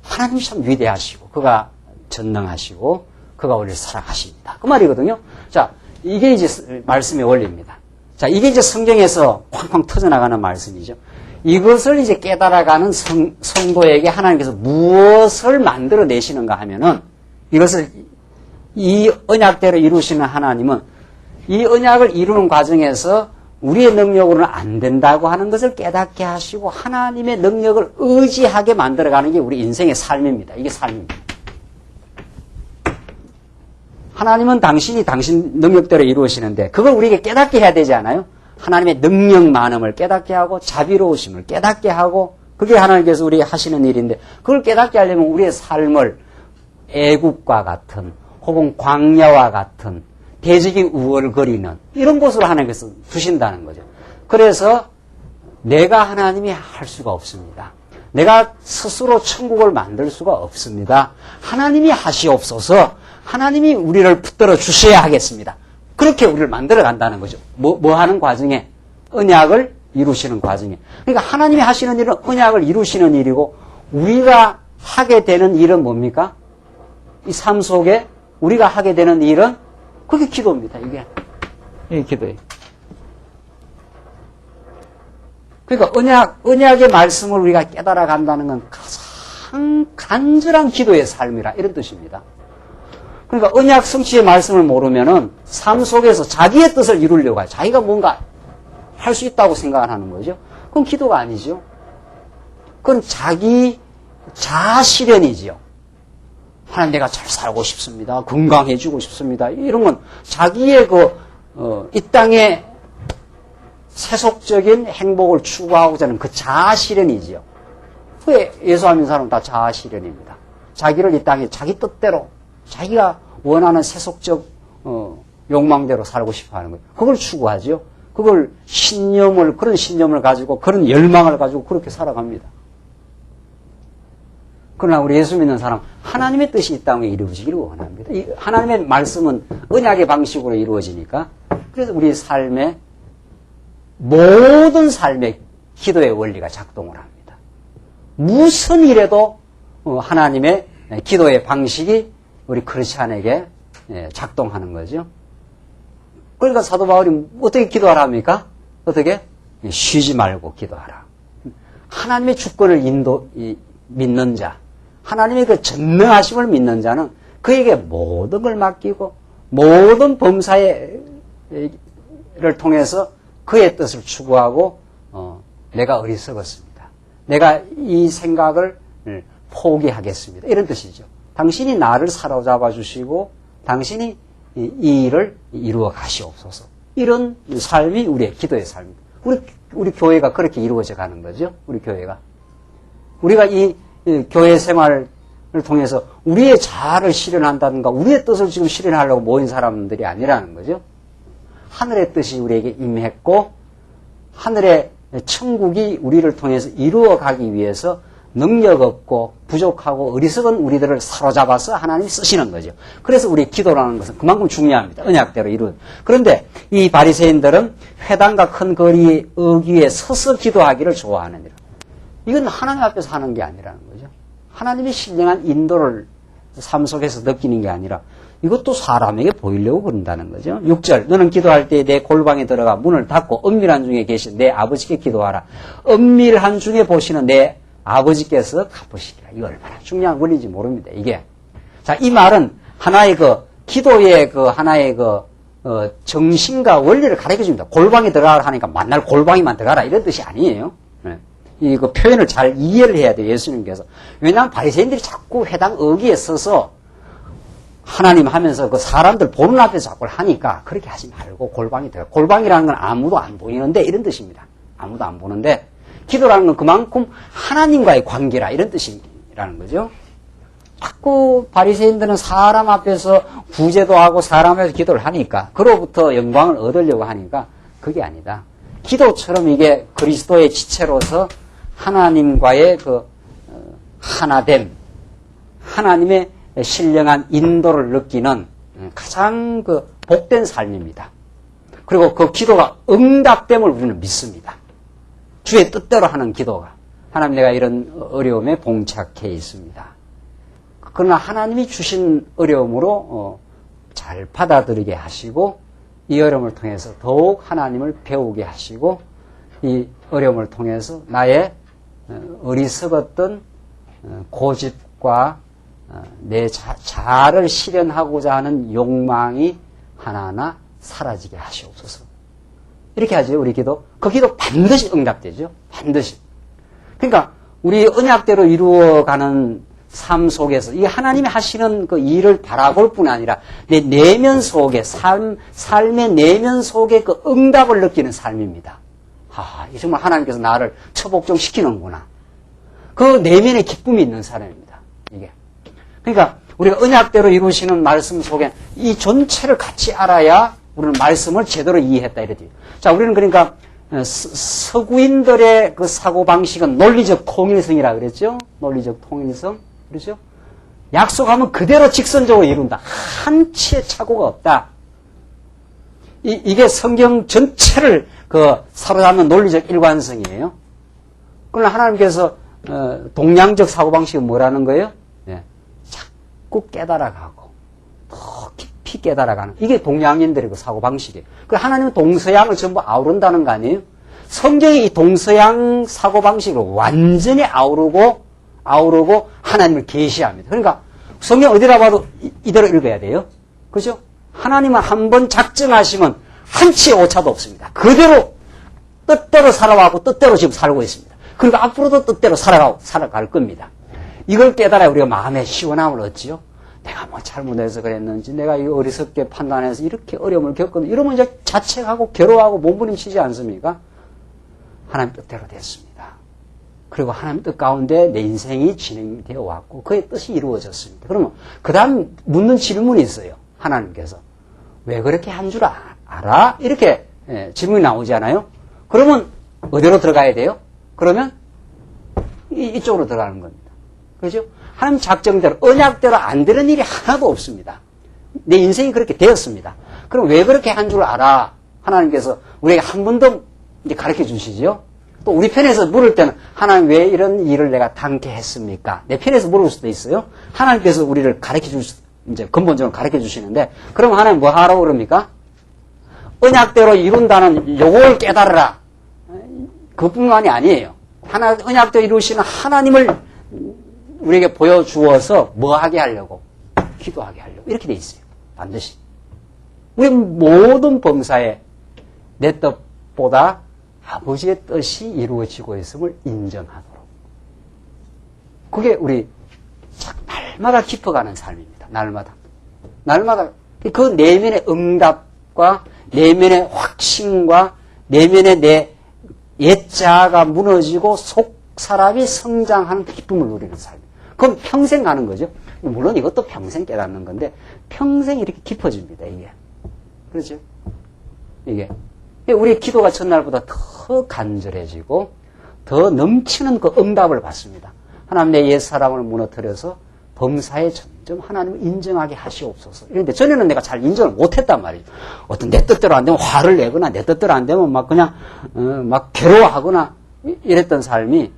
하나님이 참 위대하시고 그가 전능하시고 그가 우리를 사랑하십니다. 그 말이거든요. 자, 이게 이제 말씀의 원리입니다. 자, 이게 이제 성경에서 쾅쾅 터져나가는 말씀이죠. 이것을 이제 깨달아가는 성도에게 하나님께서 무엇을 만들어내시는가 하면은 이것을 이 언약대로 이루시는 하나님은 이 언약을 이루는 과정에서 우리의 능력으로는 안 된다고 하는 것을 깨닫게 하시고 하나님의 능력을 의지하게 만들어가는 게 우리 인생의 삶입니다. 이게 삶입니다. 하나님은 당신이 당신 능력대로 이루시는데 그걸 우리에게 깨닫게 해야 되지 않아요? 하나님의 능력 많음을 깨닫게 하고 자비로우심을 깨닫게 하고 그게 하나님께서 우리 하시는 일인데 그걸 깨닫게 하려면 우리의 삶을 애국과 같은 혹은 광야와 같은 대적이 우월거리는 이런 곳으로 하나님께서 두신다는 거죠. 그래서 내가 하나님이 할 수가 없습니다. 내가 스스로 천국을 만들 수가 없습니다. 하나님이 하시옵소서. 하나님이 우리를 붙들어 주셔야 하겠습니다. 그렇게 우리를 만들어 간다는 거죠. 뭐 하는 과정에? 언약을 이루시는 과정에. 그러니까 하나님이 하시는 일은 언약을 이루시는 일이고 우리가 하게 되는 일은 뭡니까? 이 삶 속에 우리가 하게 되는 일은 그게 기도입니다. 이게 기도예요. 그러니까 언약의 말씀을 우리가 깨달아 간다는 건 가장 간절한 기도의 삶이라 이런 뜻입니다. 그러니까 언약 성취의 말씀을 모르면은 삶 속에서 자기의 뜻을 이루려고 해요. 자기가 뭔가 할 수 있다고 생각을 하는 거죠. 그건 기도가 아니죠. 그건 자기 자아실현이지요. 하나님 내가 잘 살고 싶습니다. 건강해지고 싶습니다. 이런 건 자기의 이 땅에 세속적인 행복을 추구하고자 하는 그 자아실현이지요. 그 예수 안 믿는 사람은 다 자아실현입니다. 자기를 이 땅에 자기 뜻대로 자기가 원하는 세속적 욕망대로 살고 싶어 하는 거예요. 그걸 추구하죠. 그걸 그런 신념을 가지고 그런 열망을 가지고 그렇게 살아갑니다. 그러나 우리 예수 믿는 사람 하나님의 뜻이 이 땅에 이루어지기를 원합니다. 이 하나님의 말씀은 언약의 방식으로 이루어지니까 그래서 우리 삶의 모든 삶의 기도의 원리가 작동을 합니다. 무슨 일에도 하나님의 기도의 방식이 우리 크리스찬에게 작동하는 거죠. 그러니까 사도 바울이 어떻게 기도하라 합니까? 어떻게? 쉬지 말고 기도하라. 하나님의 주권을 믿는 자, 하나님의 그 전능하심을 믿는 자는 그에게 모든 걸 맡기고 모든 범사를 통해서 그의 뜻을 추구하고 내가 어리석었습니다. 내가 이 생각을 포기하겠습니다. 이런 뜻이죠. 당신이 나를 사로잡아 주시고 당신이 이 일을 이루어 가시옵소서. 이런 삶이 우리의 기도의 삶입니다. 우리 교회가 그렇게 이루어져 가는 거죠. 우리 교회가. 우리가 이 교회 생활을 통해서 우리의 자아를 실현한다든가 우리의 뜻을 지금 실현하려고 모인 사람들이 아니라는 거죠. 하늘의 뜻이 우리에게 임했고 하늘의 천국이 우리를 통해서 이루어가기 위해서 능력 없고 부족하고 어리석은 우리들을 사로잡아서 하나님이 쓰시는 거죠. 그래서 우리 기도라는 것은 그만큼 중요합니다. 언약대로 이룬. 그런데 이 바리새인들은 회당과 큰 거리 어귀에 서서 기도하기를 좋아하느니라. 이건 하나님 앞에서 하는 게 아니라는 거죠. 하나님이 신령한 인도를 삶 속에서 느끼는 게 아니라 이것도 사람에게 보이려고 그런다는 거죠. 6절 너는 기도할 때 내 골방에 들어가 문을 닫고 은밀한 중에 계신 내 아버지께 기도하라. 은밀한 중에 보시는 내 아버지께서 갚으시리라. 이거 얼마나 중요한 원리인지 모릅니다. 이게. 자, 이 말은 하나의 기도의 하나의 정신과 원리를 가르쳐 줍니다. 골방에 들어가라 하니까 만날 골방에만 들어가라 이런 뜻이 아니에요. 네. 이 표현을 잘 이해를 해야 돼요. 예수님께서. 왜냐하면 바리새인들이 자꾸 회당 어귀에 서서 하나님 하면서 그 사람들 보는 앞에서 자꾸 하니까 그렇게 하지 말고 골방에 들어가. 골방이라는 건 아무도 안 보이는데 이런 뜻입니다. 아무도 안 보는데 기도라는 건 그만큼 하나님과의 관계라 이런 뜻이라는 거죠. 자꾸 바리새인들은 사람 앞에서 구제도 하고 사람 앞에서 기도를 하니까 그로부터 영광을 얻으려고 하니까 그게 아니다. 기도처럼 이게 그리스도의 지체로서 하나님과의 하나됨, 하나님의 신령한 인도를 느끼는 가장 복된 삶입니다. 그리고 그 기도가 응답됨을 우리는 믿습니다. 주의 뜻대로 하는 기도가. 하나님 내가 이런 어려움에 봉착해 있습니다. 그러나 하나님이 주신 어려움으로 잘 받아들이게 하시고 이 어려움을 통해서 더욱 하나님을 배우게 하시고 이 어려움을 통해서 나의 어리석었던 고집과 내 자아를 실현하고자 하는 욕망이 하나하나 사라지게 하시옵소서. 이렇게 하죠, 우리 기도. 그 기도 반드시 응답되죠. 반드시. 그러니까 우리 언약대로 이루어가는 삶 속에서 이 하나님이 하시는 그 일을 바라볼 뿐 아니라 내 내면 속에 삶의 내면 속에 그 응답을 느끼는 삶입니다. 이 정말 하나님께서 나를 처복종시키는구나. 그 내면에 기쁨이 있는 사람입니다. 이게. 그러니까 우리가 언약대로 이루시는 말씀 속에 이 전체를 같이 알아야 우리는 말씀을 제대로 이해했다 이랬죠. 자, 우리는 그러니까 서구인들의 그 사고방식은 논리적 통일성이라 그랬죠. 논리적 통일성. 그렇죠? 약속하면 그대로 직선적으로 이룬다. 한치의 착오가 없다. 이게 성경 전체를 사로잡는 논리적 일관성이에요. 그러나 하나님께서 동양적 사고방식은 뭐라는 거예요? 네. 자꾸 깨달아가고 더 깊이 깨달아가는 이게 동양인들의 그 사고방식이에요. 하나님은 동서양을 전부 아우른다는 거 아니에요? 성경이 이 동서양 사고방식을 완전히 아우르고 하나님을 계시합니다. 그러니까 성경 어디다 봐도 이대로 읽어야 돼요. 그죠? 하나님은 한번 작정하시면 한치의 오차도 없습니다. 그대로 뜻대로 살아가고 뜻대로 지금 살고 있습니다. 그러니까 앞으로도 뜻대로 살아갈 겁니다. 이걸 깨달아야 우리가 마음의 시원함을 얻지요. 내가 뭐 잘못해서 그랬는지, 내가 이 어리석게 판단해서 이렇게 어려움을 겪거든. 이러면 이제 자책하고 괴로워하고 몸부림치지 않습니까? 하나님 뜻대로 됐습니다. 그리고 하나님 뜻 가운데 내 인생이 진행되어 왔고 그의 뜻이 이루어졌습니다. 그러면 그 다음 묻는 질문이 있어요. 하나님께서. 왜 그렇게 한 줄 알아? 이렇게 질문이 나오잖아요. 그러면 어디로 들어가야 돼요? 그러면 이쪽으로 들어가는 겁니다. 그렇죠? 하나님 작정대로 언약대로 안 되는 일이 하나도 없습니다. 내 인생이 그렇게 되었습니다. 그럼 왜 그렇게 한 줄 알아? 하나님께서 우리에게 한 번 더 이제 가르쳐 주시죠. 또 우리 편에서 물을 때는 하나님 왜 이런 일을 내가 당케 했습니까? 내 편에서 물을 수도 있어요. 하나님께서 우리를 가르쳐 이제 근본적으로 가르쳐 주시는데, 그럼 하나님 뭐 하라고 그럽니까? 언약대로 이룬다는 요걸 깨달으라. 그뿐만이 아니에요. 언약대로 이루시는 하나님을 우리에게 보여주어서 뭐 하게 하려고? 기도하게 하려고. 이렇게 돼 있어요. 반드시. 우리 모든 범사에 내 뜻보다 아버지의 뜻이 이루어지고 있음을 인정하도록. 그게 우리 날마다 깊어가는 삶입니다. 날마다. 그 내면의 응답과 내면의 확신과 내면의 내 옛자가 무너지고 속 사람이 성장하는 기쁨을 누리는 삶. 그건 평생 가는 거죠. 물론 이것도 평생 깨닫는 건데 평생 이렇게 깊어집니다. 이게. 그렇죠? 이게. 우리 기도가 전날보다 더 간절해지고 더 넘치는 그 응답을 받습니다. 하나님 내 옛사람을 무너뜨려서 범사에 점점 하나님을 인정하게 하시옵소서. 그런데 전에는 내가 잘 인정을 못했단 말이죠. 어떤 내 뜻대로 안 되면 화를 내거나 내 뜻대로 안 되면 막 그냥 막 괴로워하거나 이랬던 삶이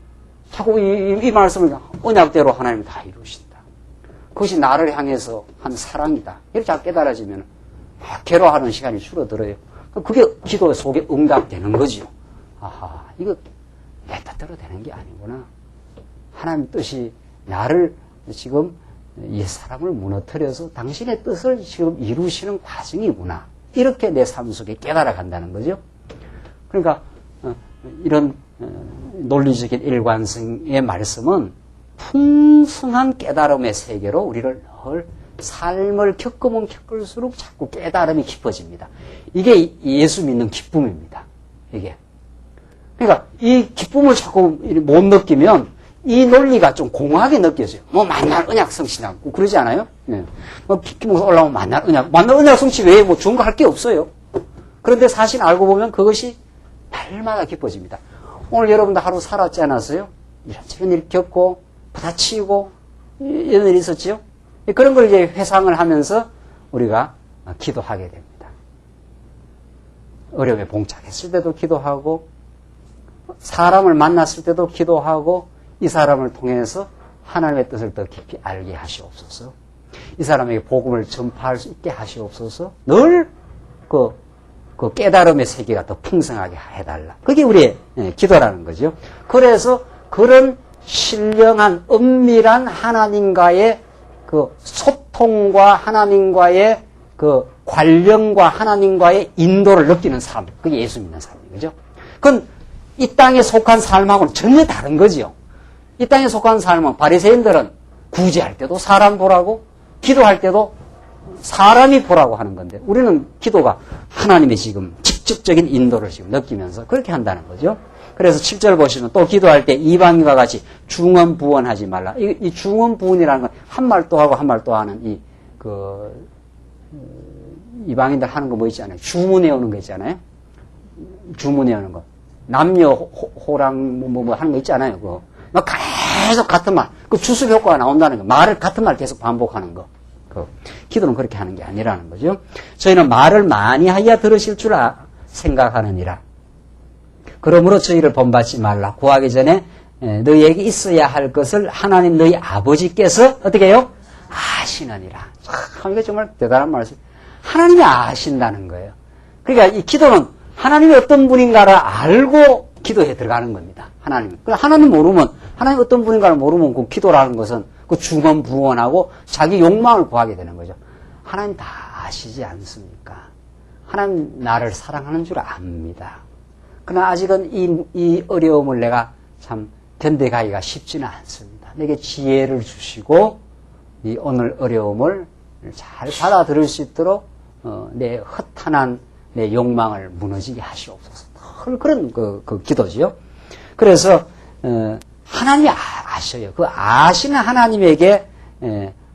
자꾸 이 말씀을 언약대로 하나님이 다 이루신다. 그것이 나를 향해서 한 사랑이다. 이렇게 잘 깨달아지면 괴로워하는 시간이 줄어들어요. 그게 기도 속에 응답되는 거죠. 아하, 이거 내 뜻대로 되는 게 아니구나. 하나님 뜻이 나를 지금 옛사람을 무너뜨려서 당신의 뜻을 지금 이루시는 과정이구나. 이렇게 내 삶 속에 깨달아 간다는 거죠. 그러니까 이런 논리적인 일관성의 말씀은 풍성한 깨달음의 세계로 우리를 늘 삶을 겪으면 겪을수록 자꾸 깨달음이 깊어집니다. 이게 예수 믿는 기쁨입니다. 이게. 그러니까 이 기쁨을 자꾸 못 느끼면 이 논리가 좀 공허하게 느껴져요. 뭐 만날 언약 성취하고 그러지 않아요? 네. 뭐 기쁨에서 올라오면 만날 언약 성취 외에 뭐 좋은 거 할 게 없어요. 그런데 사실 알고 보면 그것이 날마다 깊어집니다. 오늘 여러분도 하루 살았지 않았어요? 이런저런 일 겪고 부딪히고 이런 일이 있었지요? 그런 걸 이제 회상을 하면서 우리가 기도하게 됩니다. 어려움에 봉착했을 때도 기도하고 사람을 만났을 때도 기도하고 이 사람을 통해서 하나님의 뜻을 더 깊이 알게 하시옵소서. 이 사람에게 복음을 전파할 수 있게 하시옵소서. 늘 그 그 깨달음의 세계가 더 풍성하게 해달라. 그게 우리의 기도라는 거죠. 그래서 그런 신령한 은밀한 하나님과의 그 소통과 하나님과의 그 관련과 하나님과의 인도를 느끼는 삶. 그게 예수 믿는 삶이에요. 그죠? 그건 이 땅에 속한 삶하고는 전혀 다른 거지요. 이 땅에 속한 삶은 바리새인들은 구제할 때도 사람 보라고 기도할 때도 사람이 보라고 하는 건데 우리는 기도가 하나님의 지금 직접적인 인도를 지금 느끼면서 그렇게 한다는 거죠. 그래서 7절 보시면 또 기도할 때 이방인과 같이 중언부언하지 말라. 이 중언부언이라는 건 한 말 또 하고 한 말 또 하는 이방인들 하는 거 뭐 있잖아요. 주문해 오는 거 있잖아요. 주문해 오는 거. 남녀 호랑 뭐 하는 거 있잖아요. 그거. 막 계속 같은 말. 그 주술 효과가 나온다는 거. 말을 같은 말 계속 반복하는 거. 기도는 그렇게 하는 게 아니라는 거죠. 저희는 말을 많이 하여 들으실 줄 생각하느니라. 그러므로 저희를 본받지 말라. 구하기 전에 너희에게 있어야 할 것을 하나님 너희 아버지께서 어떻게 해요? 아시느니라. 참 이거 정말 대단한 말씀. 하나님이 아신다는 거예요. 그러니까 이 기도는 하나님이 어떤 분인가를 알고 기도에 들어가는 겁니다. 하나님 모르면 하나님 어떤 분인가를 모르면 그 기도라는 것은 그 중언부언하고 자기 욕망을 구하게 되는 거죠. 하나님 다 아시지 않습니까? 하나님 나를 사랑하는 줄 압니다. 그러나 아직은 이 어려움을 내가 참 견뎌가기가 쉽지는 않습니다. 내게 지혜를 주시고 이 오늘 어려움을 잘 받아들일 수 있도록 내 허탄한 내 욕망을 무너지게 하시옵소서. 그런 그 기도지요. 그래서 하나님이 아셔요. 그 아시는 하나님에게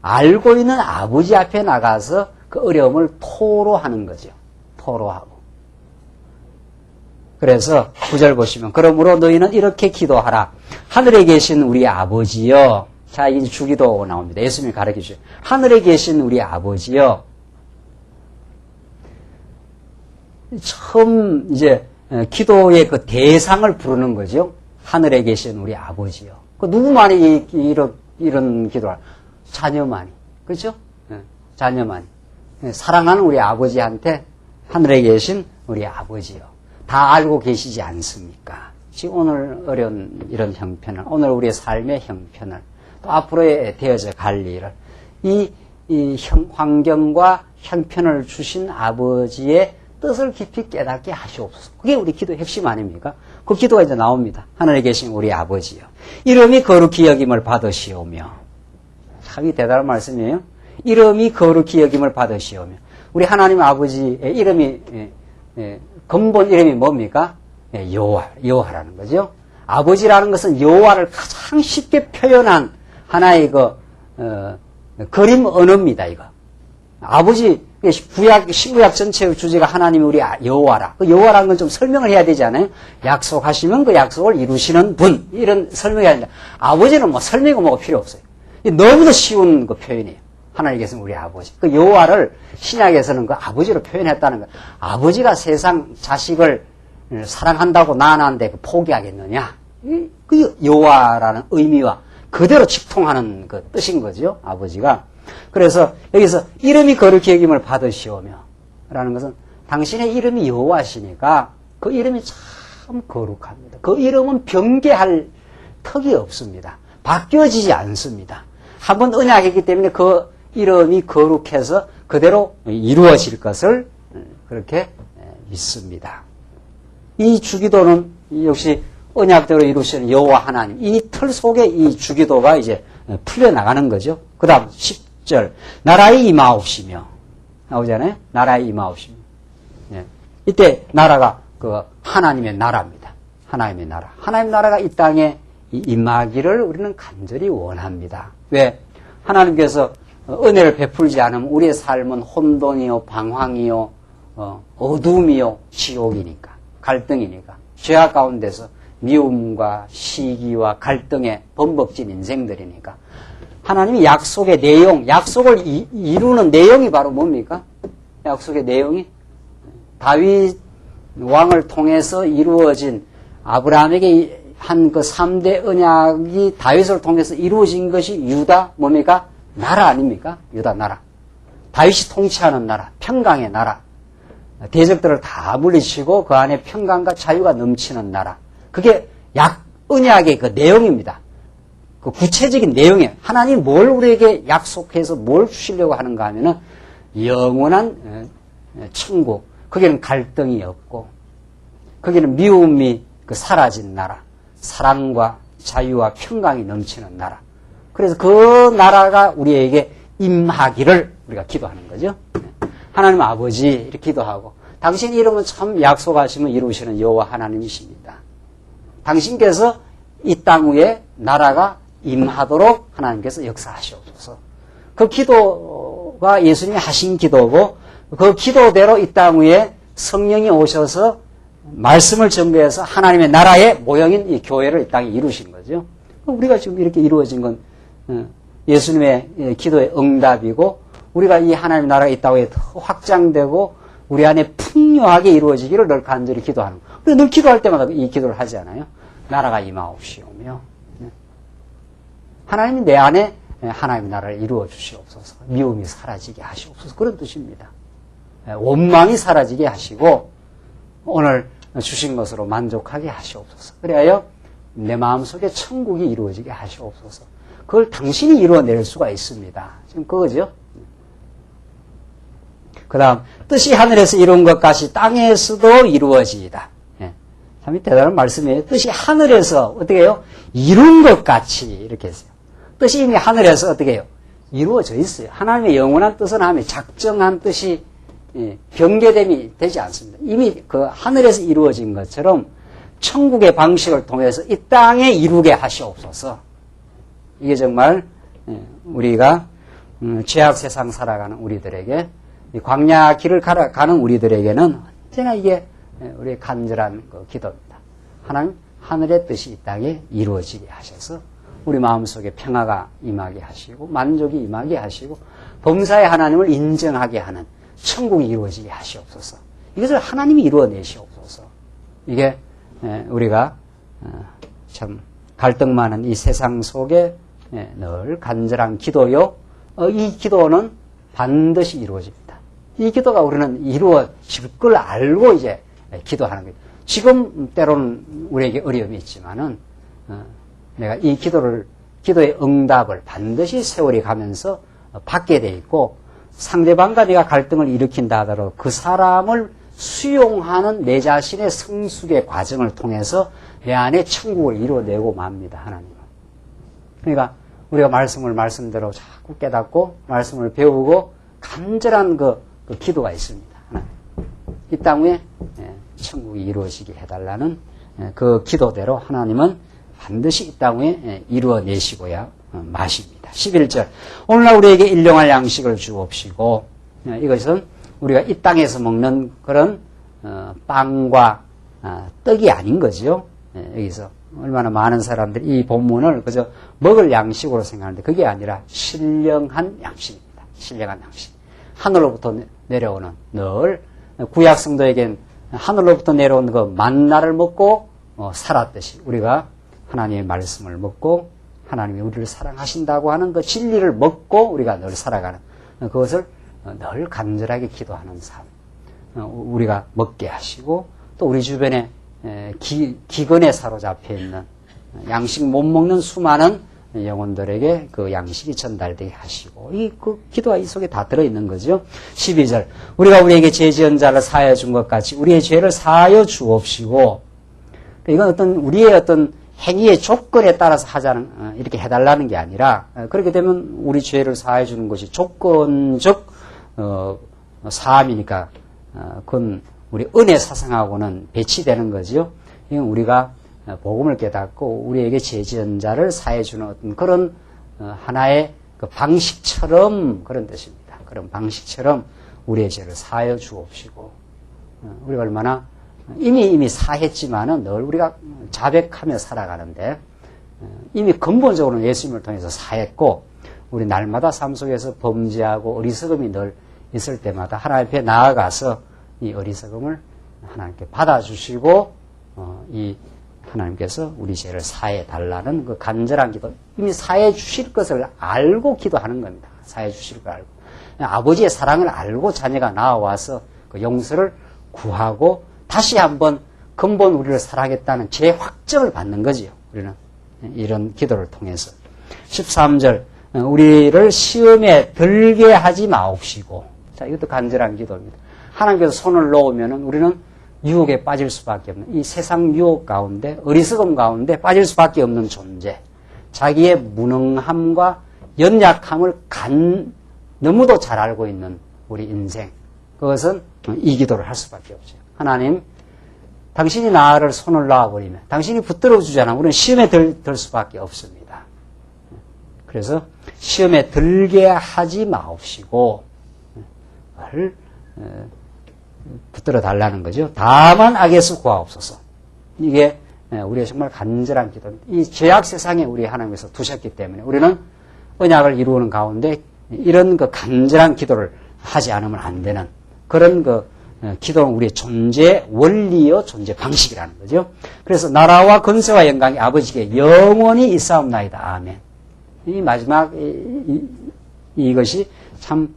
알고 있는 아버지 앞에 나가서 그 어려움을 토로하는 거죠. 토로하고. 그래서 9절 보시면 그러므로 너희는 이렇게 기도하라. 하늘에 계신 우리 아버지여. 자, 이제 주기도 나옵니다. 예수님이 가르쳐 주셔요. 하늘에 계신 우리 아버지여. 처음 이제 기도의 그 대상을 부르는 거죠. 하늘에 계신 우리 아버지요. 그 누구만이 이런 기도를? 자녀만이. 그렇죠? 자녀만이. 사랑하는 우리 아버지한테 하늘에 계신 우리 아버지요. 다 알고 계시지 않습니까? 지금 오늘 어려운 이런 형편을, 오늘 우리의 삶의 형편을, 또 앞으로의 되어져 갈 일을, 이 환경과 형편을 주신 아버지의 뜻을 깊이 깨닫게 하시옵소서. 그게 우리 기도의 핵심 아닙니까? 그 기도가 이제 나옵니다. 하늘에 계신 우리 아버지요. 이름이 거룩히 여김을 받으시오며. 참 대단한 말씀이에요. 이름이 거룩히 여김을 받으시오며. 우리 하나님 아버지의 이름이 근본 이름이 뭡니까? 여호와라는 거죠. 아버지라는 것은 여호와를 가장 쉽게 표현한 하나의 그림 언어입니다. 이거. 아버지 신구약 전체의 주제가 하나님이 우리 여호와라. 그 여호와라는 건 좀 설명을 해야 되지 않아요? 약속하시면 그 약속을 이루시는 분. 이런 설명이 아니라 아버지는 뭐 설명이 뭐가 필요 없어요. 너무나 쉬운 그 표현이에요. 하나님께서는 우리 아버지. 그 여호와를 신약에서는 그 아버지로 표현했다는 거. 아버지가 세상 자식을 사랑한다고 낳았는데 그 포기하겠느냐? 그 여호와라는 의미와 그대로 직통하는 그 뜻인 거죠. 아버지가. 그래서 여기서 이름이 거룩히 여김을 받으시오며 라는 것은 당신의 이름이 여호와시니까 그 이름이 참 거룩합니다. 그 이름은 변개할 턱이 없습니다. 바뀌어지지 않습니다. 한번 언약했기 때문에 그 이름이 거룩해서 그대로 이루어질 것을 그렇게 믿습니다. 이 주기도는 역시 언약대로 이루시는 여호와 하나님, 이 틀 속에 이 주기도가 이제 풀려나가는 거죠. 그 다음 10절 나라의 임하옵시며 나오잖아요. 나라의 임하옵시며. 예. 이때 나라가 그 하나님의 나라입니다. 하나님의 나라. 하나님의 나라가 이 땅에 임하기를 우리는 간절히 원합니다. 왜? 하나님께서 은혜를 베풀지 않으면 우리의 삶은 혼돈이요, 방황이요, 어둠이요, 지옥이니까, 갈등이니까, 죄악 가운데서 미움과 시기와 갈등에 범벅진 인생들이니까 하나님이 약속의 내용, 약속을 이루는 내용이 바로 뭡니까? 약속의 내용이 다윗 왕을 통해서 이루어진 아브라함에게 한 그 3대 언약이 다윗을 통해서 이루어진 것이 유다 뭡니까? 나라 아닙니까? 유다 나라. 다윗이 통치하는 나라, 평강의 나라. 대적들을 다 물리치고 그 안에 평강과 자유가 넘치는 나라. 그게 언약의 그 내용입니다. 그 구체적인 내용이에요. 하나님 뭘 우리에게 약속해서 뭘 주시려고 하는가 하면은 영원한 천국. 거기는 갈등이 없고, 거기는 미움이 사라진 나라. 사랑과 자유와 평강이 넘치는 나라. 그래서 그 나라가 우리에게 임하기를 우리가 기도하는 거죠. 하나님 아버지 이렇게 기도하고, 당신 이름은 참 약속하시면 이루시는 여호와 하나님이십니다. 당신께서 이 땅 위에 나라가 임하도록 하나님께서 역사하시옵소서. 그 기도가 예수님이 하신 기도고, 그 기도대로 이 땅 위에 성령이 오셔서 말씀을 전개해서 하나님의 나라의 모형인 이 교회를 이 땅에 이루신 거죠. 우리가 지금 이렇게 이루어진 건 예수님의 기도의 응답이고, 우리가 이 하나님의 나라가 이 땅에 더 확장되고 우리 안에 풍요하게 이루어지기를 늘 간절히 기도하는 거예요. 우리가 늘 기도할 때마다 이 기도를 하지 않아요? 나라가 임하옵시오며 하나님이 내 안에 하나님의 나라를 이루어 주시옵소서. 미움이 사라지게 하시옵소서. 그런 뜻입니다. 원망이 사라지게 하시고 오늘 주신 것으로 만족하게 하시옵소서. 그래야 내 마음속에 천국이 이루어지게 하시옵소서. 그걸 당신이 이루어낼 수가 있습니다. 지금 그거죠. 그 다음 뜻이 하늘에서 이룬 것 같이 땅에서도 이루어지이다. 참 대단한 말씀이에요. 뜻이 하늘에서 어떻게 해요? 이룬 것 같이 이렇게 했어요. 뜻이 이미 하늘에서 어떻게 해요? 이루어져 있어요. 하나님의 영원한 뜻은 하나님의 작정한 뜻이 변개됨이 되지 않습니다. 이미 그 하늘에서 이루어진 것처럼 천국의 방식을 통해서 이 땅에 이루게 하시옵소서. 이게 정말 우리가 죄악 세상 살아가는 우리들에게, 광야 길을 가는 우리들에게는 언제나 이게 우리의 간절한 기도입니다. 하나님, 하늘의 뜻이 이 땅에 이루어지게 하셔서 우리 마음속에 평화가 임하게 하시고 만족이 임하게 하시고 범사의 하나님을 인정하게 하는 천국이 이루어지게 하시옵소서. 이것을 하나님이 이루어내시옵소서. 이게 우리가 참 갈등 많은 이 세상 속에 늘 간절한 기도요. 이 기도는 반드시 이루어집니다. 이 기도가 우리는 이루어질 걸 알고 이제 기도하는 거예요. 지금 때로는 우리에게 어려움이 있지만은 내가 이 기도의 응답을 반드시 세월이 가면서 받게 돼 있고, 상대방과 내가 갈등을 일으킨다 하더라도 그 사람을 수용하는 내 자신의 성숙의 과정을 통해서 내 안에 천국을 이루어내고 맙니다. 하나님은. 그러니까 우리가 말씀대로 자꾸 깨닫고 말씀을 배우고 간절한 그 기도가 있습니다. 이 땅 위에 천국이 이루어지게 해달라는 그 기도대로 하나님은 반드시 이 땅 위에 이루어내시고야 마십니다. 11절 오늘날 우리에게 일용할 양식을 주옵시고, 이것은 우리가 이 땅에서 먹는 그런 빵과 떡이 아닌 거죠. 여기서 얼마나 많은 사람들이 이 본문을 그저 먹을 양식으로 생각하는데 그게 아니라 신령한 양식입니다. 신령한 양식. 하늘로부터 내려오는, 늘 구약 성도에겐 하늘로부터 내려온 그 만나를 먹고 살았듯이 우리가 하나님의 말씀을 먹고 하나님이 우리를 사랑하신다고 하는 그 진리를 먹고 우리가 늘 살아가는, 그것을 늘 간절하게 기도하는 삶, 우리가 먹게 하시고, 또 우리 주변에 기근에 사로잡혀 있는 양식 못 먹는 수많은 영혼들에게 그 양식이 전달되게 하시고, 그 기도가 이 속에 다 들어있는 거죠. 12절 우리가 우리에게 죄 지은 자를 사하여 준 것 같이 우리의 죄를 사하여 주옵시고, 이건 우리의 어떤 행위의 조건에 따라서 하자는, 이렇게 해달라는 게 아니라, 그렇게 되면 우리 죄를 사해 주는 것이 조건적 사함이니까 그건 우리 은혜 사상하고는 배치되는 거죠. 이건 우리가 복음을 깨닫고 우리에게 죄 지은 자를 사해 주는 어떤 그런 하나의 그 방식처럼, 그런 뜻입니다. 그런 방식처럼 우리의 죄를 사하여 주옵시고, 우리가 얼마나 이미 사했지만은 늘 우리가 자백하며 살아가는데, 이미 근본적으로는 예수님을 통해서 사했고, 우리 날마다 삶 속에서 범죄하고 어리석음이 늘 있을 때마다 하나님 앞에 나아가서 이 어리석음을 하나님께 받아주시고, 이 하나님께서 우리 죄를 사해 달라는 그 간절한 기도, 이미 사해 주실 것을 알고 기도하는 겁니다. 사해 주실 걸 알고, 아버지의 사랑을 알고 자녀가 나와서 그 용서를 구하고 다시 한번 근본 우리를 사랑하겠다는 재확정을 받는 거지요. 우리는 이런 기도를 통해서. 13절 우리를 시험에 들게 하지 마옵시고. 자, 이것도 간절한 기도입니다. 하나님께서 손을 놓으면은 우리는 유혹에 빠질 수밖에 없는 이 세상 유혹 가운데 어리석음 가운데 빠질 수밖에 없는 존재. 자기의 무능함과 연약함을 너무도 잘 알고 있는 우리 인생. 그것은 이 기도를 할 수밖에 없죠. 하나님, 당신이 나를 손을 놔버리면 당신이 붙들어 주잖아. 우리는 시험에 들 수밖에 없습니다. 그래서 시험에 들게 하지 마옵시고 붙들어 달라는 거죠. 다만 악에서 구하옵소서. 이게 우리의 정말 간절한 기도입니다. 이 죄악 세상에 우리 하나님께서 두셨기 때문에 우리는 언약을 이루는 가운데 이런 그 간절한 기도를 하지 않으면 안 되는 그런 그 기도는 우리의 존재 원리요 존재 방식이라는 거죠. 그래서 나라와 권세와 영광이 아버지께 영원히 있사옵나이다. 아멘. 이 마지막 이것이 참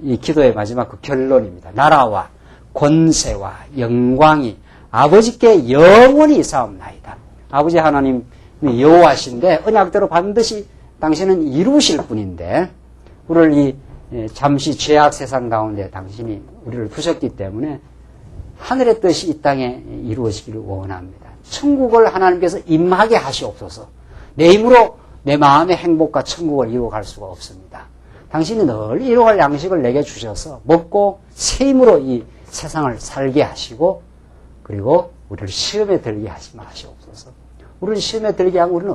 이 기도의 마지막 그 결론입니다. 나라와 권세와 영광이 아버지께 영원히 있사옵나이다. 아버지 하나님이 여호와신데 언약대로 반드시 당신은 이루실 분인데 우리를 이 잠시 죄악 세상 가운데 당신이 우리를 두셨기 때문에 하늘의 뜻이 이 땅에 이루어지기를 원합니다. 천국을 하나님께서 임하게 하시옵소서. 내 힘으로 내 마음의 행복과 천국을 이루어갈 수가 없습니다. 당신이 늘 이루어갈 양식을 내게 주셔서 먹고 새 힘으로 이 세상을 살게 하시고 그리고 우리를 시험에 들게 하지 마시옵소서. 우리를 시험에 들게 하고 우리는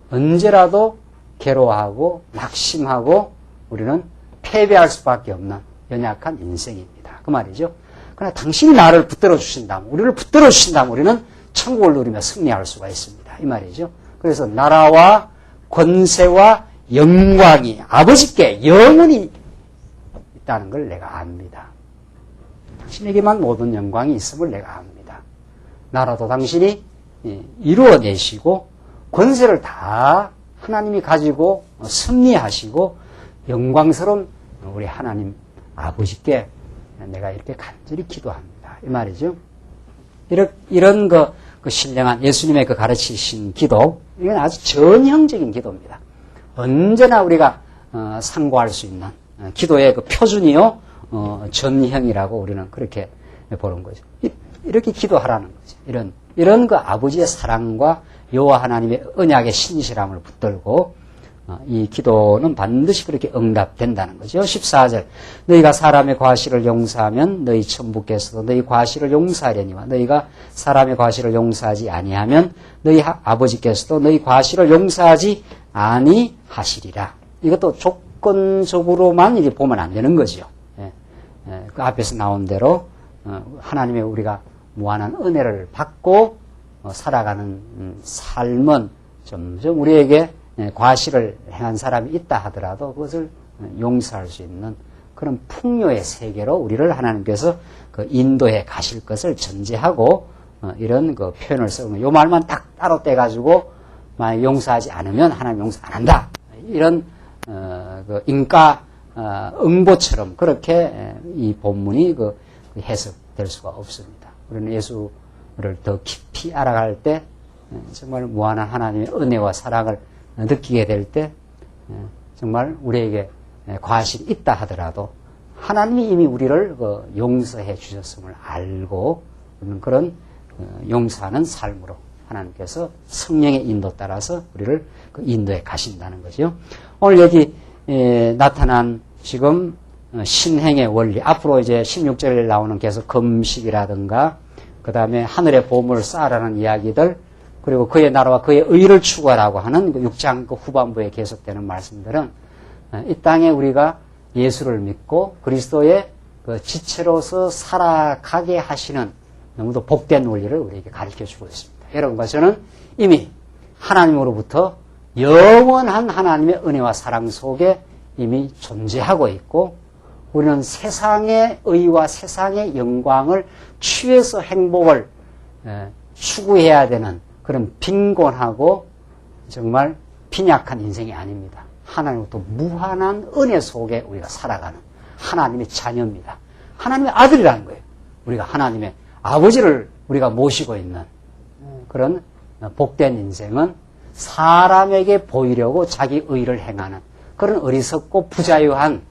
언제라도 괴로워하고 낙심하고 우리는 패배할 수밖에 없는 연약한 인생입니다. 그 말이죠. 그러나 당신이 나를 붙들어 주신다면 우리를 붙들어 주신다면 우리는 천국을 누리며 승리할 수가 있습니다. 이 말이죠. 그래서 나라와 권세와 영광이 아버지께 영원히 있다는 걸 내가 압니다. 당신에게만 모든 영광이 있음을 내가 압니다. 나라도 당신이 이루어내시고 권세를 다 하나님이 가지고 승리하시고 영광스러운 우리 하나님 아버지께 내가 이렇게 간절히 기도합니다. 이 말이죠. 이런 그 신령한 예수님의 그 가르치신 기도, 이건 아주 전형적인 기도입니다. 언제나 우리가 상고할 수 있는 기도의 그 표준이요 전형이라고 우리는 그렇게 보는 거죠. 이렇게 기도하라는 거죠. 이런 그 아버지의 사랑과 여호와 하나님의 언약의 신실함을 붙들고 이 기도는 반드시 그렇게 응답된다는 거죠. 14절 너희가 사람의 과실을 용서하면 너희 천부께서도 너희 과실을 용서하려니와 너희가 사람의 과실을 용서하지 아니하면 너희 아버지께서도 너희 과실을 용서하지 아니하시리라. 이것도 조건적으로만 이제 보면 안 되는 거죠. 그 앞에서 나온 대로 하나님의 우리가 무한한 은혜를 받고 살아가는 삶은 점점 우리에게 과실을 행한 사람이 있다 하더라도 그것을 용서할 수 있는 그런 풍요의 세계로 우리를 하나님께서 그 인도해 가실 것을 전제하고 이런 그 표현을 쓰는 이 말만 딱 따로 떼가지고 만약 용서하지 않으면 하나님 용서 안 한다. 이런 그 인과 응보처럼 그렇게 이 본문이 그 해석될 수가 없습니다. 우리는 예수를 더 깊이 알아갈 때 정말 무한한 하나님의 은혜와 사랑을 느끼게 될 때 정말 우리에게 과실이 있다 하더라도 하나님이 이미 우리를 용서해 주셨음을 알고 그런 용서하는 삶으로 하나님께서 성령의 인도 따라서 우리를 인도해 가신다는 거죠. 오늘 여기 나타난 지금 신행의 원리, 앞으로 이제 16절에 나오는 계속 금식이라든가 그 다음에 하늘의 보물을 쌓으라는 이야기들, 그리고 그의 나라와 그의 의를 추구하라고 하는 6장 후반부에 계속되는 말씀들은 이 땅에 우리가 예수를 믿고 그리스도의 그 지체로서 살아가게 하시는 너무도 복된 원리를 우리에게 가르쳐주고 있습니다. 여러분과 저는 이미 하나님으로부터 영원한 하나님의 은혜와 사랑 속에 이미 존재하고 있고, 우리는 세상의 의와 세상의 영광을 취해서 행복을 추구해야 되는 그런 빈곤하고 정말 빈약한 인생이 아닙니다. 하나님으로부터 무한한 은혜 속에 우리가 살아가는 하나님의 자녀입니다. 하나님의 아들이라는 거예요. 우리가 하나님의 아버지를 우리가 모시고 있는 그런 복된 인생은 사람에게 보이려고 자기 의를 행하는 그런 어리석고 부자유한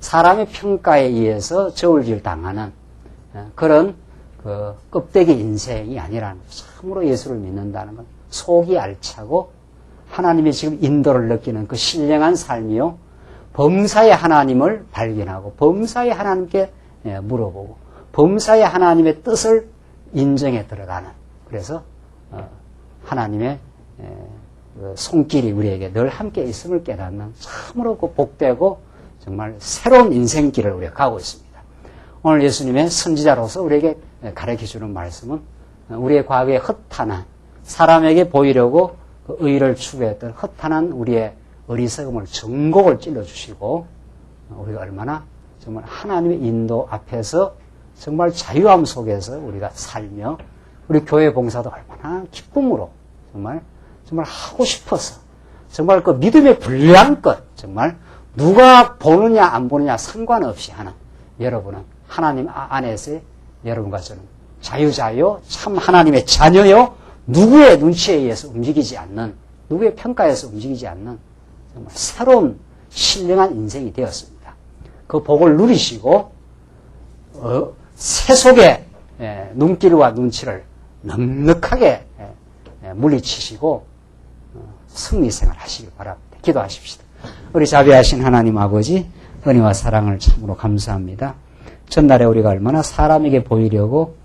사람의 평가에 의해서 저울질 당하는 그런 그 껍데기 인생이 아니라는 거예요. 참으로 예수를 믿는다는 건 속이 알차고 하나님의 지금 인도를 느끼는 그 신령한 삶이요. 범사의 하나님을 발견하고 범사의 하나님께 물어보고 범사의 하나님의 뜻을 인정해 들어가는 그래서 하나님의 손길이 우리에게 늘 함께 있음을 깨닫는 참으로 그 복되고 정말 새로운 인생길을 우리가 가고 있습니다. 오늘 예수님의 선지자로서 우리에게 가르쳐주는 말씀은 우리의 과거의 허탄한 사람에게 보이려고 그 의를 추구했던 허탄한 우리의 어리석음을 전곡을 찔러주시고 우리가 얼마나 정말 하나님의 인도 앞에서 정말 자유함 속에서 우리가 살며 우리 교회 봉사도 얼마나 기쁨으로 정말 하고 싶어서 정말 그 믿음의 불량껏 정말 누가 보느냐 안 보느냐 상관없이 하는 여러분은 하나님 안에서의 여러분과 저는 자유자요 참 하나님의 자녀요 누구의 눈치에 의해서 움직이지 않는 누구의 평가에서 움직이지 않는 정말 새로운 신령한 인생이 되었습니다. 그 복을 누리시고 세속의 눈길과 눈치를 넉넉하게 물리치시고 승리생활 하시길 바랍니다. 기도하십시다. 우리 자비하신 하나님 아버지 은혜와 사랑을 참으로 감사합니다. 전날에 우리가 얼마나 사람에게 보이려고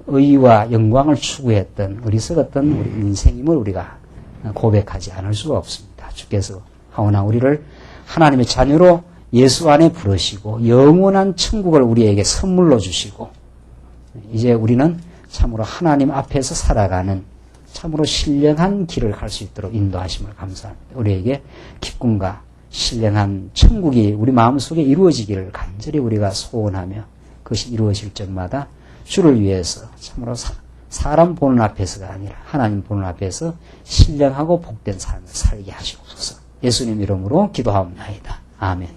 의와 영광을 추구했던 어리석었던 우리 인생임을 우리가 고백하지 않을 수가 없습니다. 주께서 하오나 우리를 하나님의 자녀로 예수 안에 부르시고 영원한 천국을 우리에게 선물로 주시고 이제 우리는 참으로 하나님 앞에서 살아가는 참으로 신령한 길을 갈 수 있도록 인도하심을 감사합니다. 우리에게 기쁨과 신령한 천국이 우리 마음속에 이루어지기를 간절히 우리가 소원하며 그것이 이루어질 적마다 주를 위해서 참으로 사람 보는 앞에서가 아니라 하나님 보는 앞에서 신령하고 복된 삶을 살게 하시옵소서. 예수님 이름으로 기도하옵나이다. 아멘.